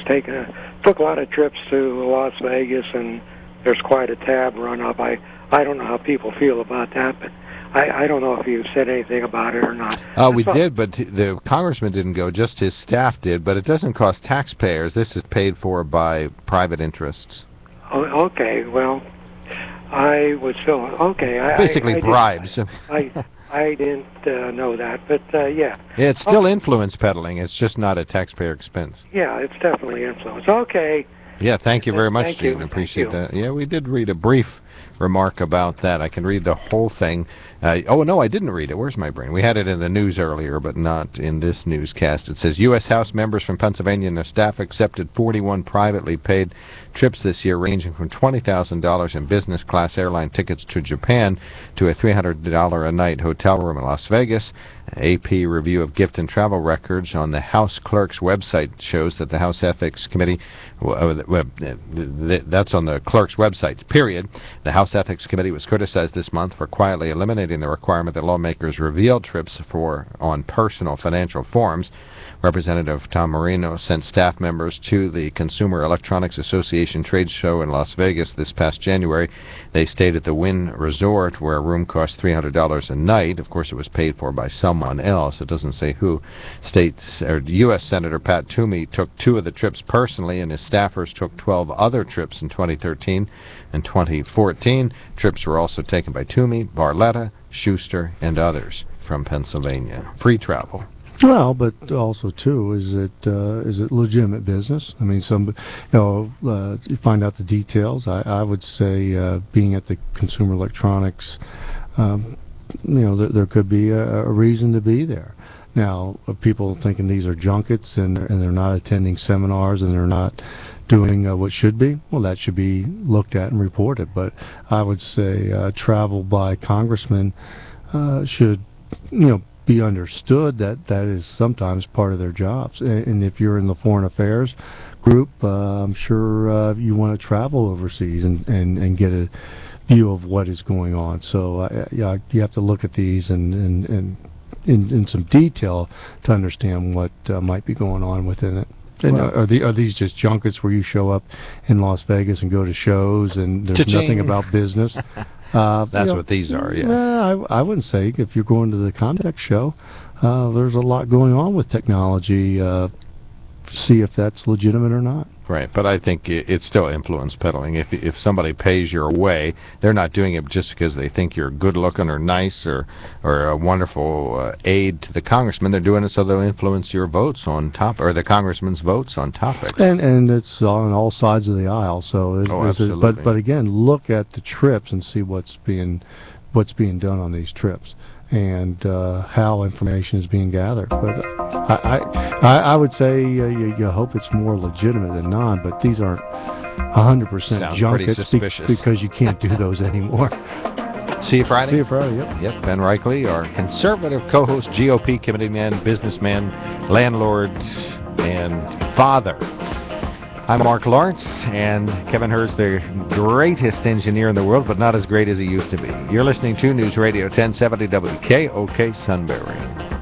took a lot of trips to Las Vegas, and there's quite a tab run up. I don't know how people feel about that, but I don't know if you said anything about it or not. We did, but the congressman didn't go. Just his staff did, but it doesn't cost taxpayers. This is paid for by private interests. Oh, okay, well, I was feeling okay. Basically bribes. I didn't know that, but yeah. It's still influence peddling. It's just not a taxpayer expense. Yeah, it's definitely influence. Okay. Yeah, thank you very much, Gene. You. Appreciate that. Yeah, we did read a brief remark about that. I can read the whole thing. Oh, no, I didn't read it. Where's my brain? We had it in the news earlier, but not in this newscast. It says, U.S. House members from Pennsylvania and their staff accepted 41 privately paid trips this year, ranging from $20,000 in business class airline tickets to Japan to a $300 a night hotel room in Las Vegas. AP review of gift and travel records on the House Clerk's website shows that the House Ethics Committee, that's on the Clerk's website, period. The House Ethics Committee was criticized this month for quietly eliminating the requirement that lawmakers reveal trips on personal financial forms. Representative Tom Marino sent staff members to the Consumer Electronics Association trade show in Las Vegas this past January. They stayed at the Wynn Resort, where a room cost $300 a night. Of course, it was paid for by someone else. It doesn't say who. U.S. Senator Pat Toomey took 2 of the trips personally, and his staffers took 12 other trips in 2013 and 2014. Trips were also taken by Toomey, Barletta, Schuster, and others from Pennsylvania. Free travel. Well, but also too, is it legitimate business? I mean, you find out the details. I would say, being at the Consumer Electronics, there could be a reason to be there. Now, people thinking these are junkets and they're not attending seminars and they're not doing what should be, well, that should be looked at and reported. But I would say travel by congressmen should, be understood that is sometimes part of their jobs. And if you're in the foreign affairs group, I'm sure you want to travel overseas and get a view of what is going on. So you have to look at these and in some detail to understand what might be going on within it. And are these just junkets where you show up in Las Vegas and go to shows and there's nothing about business? That's what these are, yeah. I wouldn't say. If you're going to the Comtech show, there's a lot going on with technology. See if that's legitimate or not. Right, but I think it's still influence peddling. If somebody pays your way, they're not doing it just because they think you're good looking or nice or a wonderful aide to the congressman. They're doing it so they'll influence your votes on top, or the congressman's votes on topics. And it's on all sides of the aisle. So absolutely. But again, look at the trips and see what's being done on these trips, and how information is being gathered. But I would say you hope it's more legitimate than not, but these aren't 100% junkets because you can't do those anymore. See you Friday? See you Friday, yep. Yep, Ben Reichley, our conservative co-host, GOP committee man, businessman, landlord, and father. I'm Mark Lawrence, and Kevin Hurst, the greatest engineer in the world, but not as great as he used to be. You're listening to News Radio 1070 WKOK Sunbury.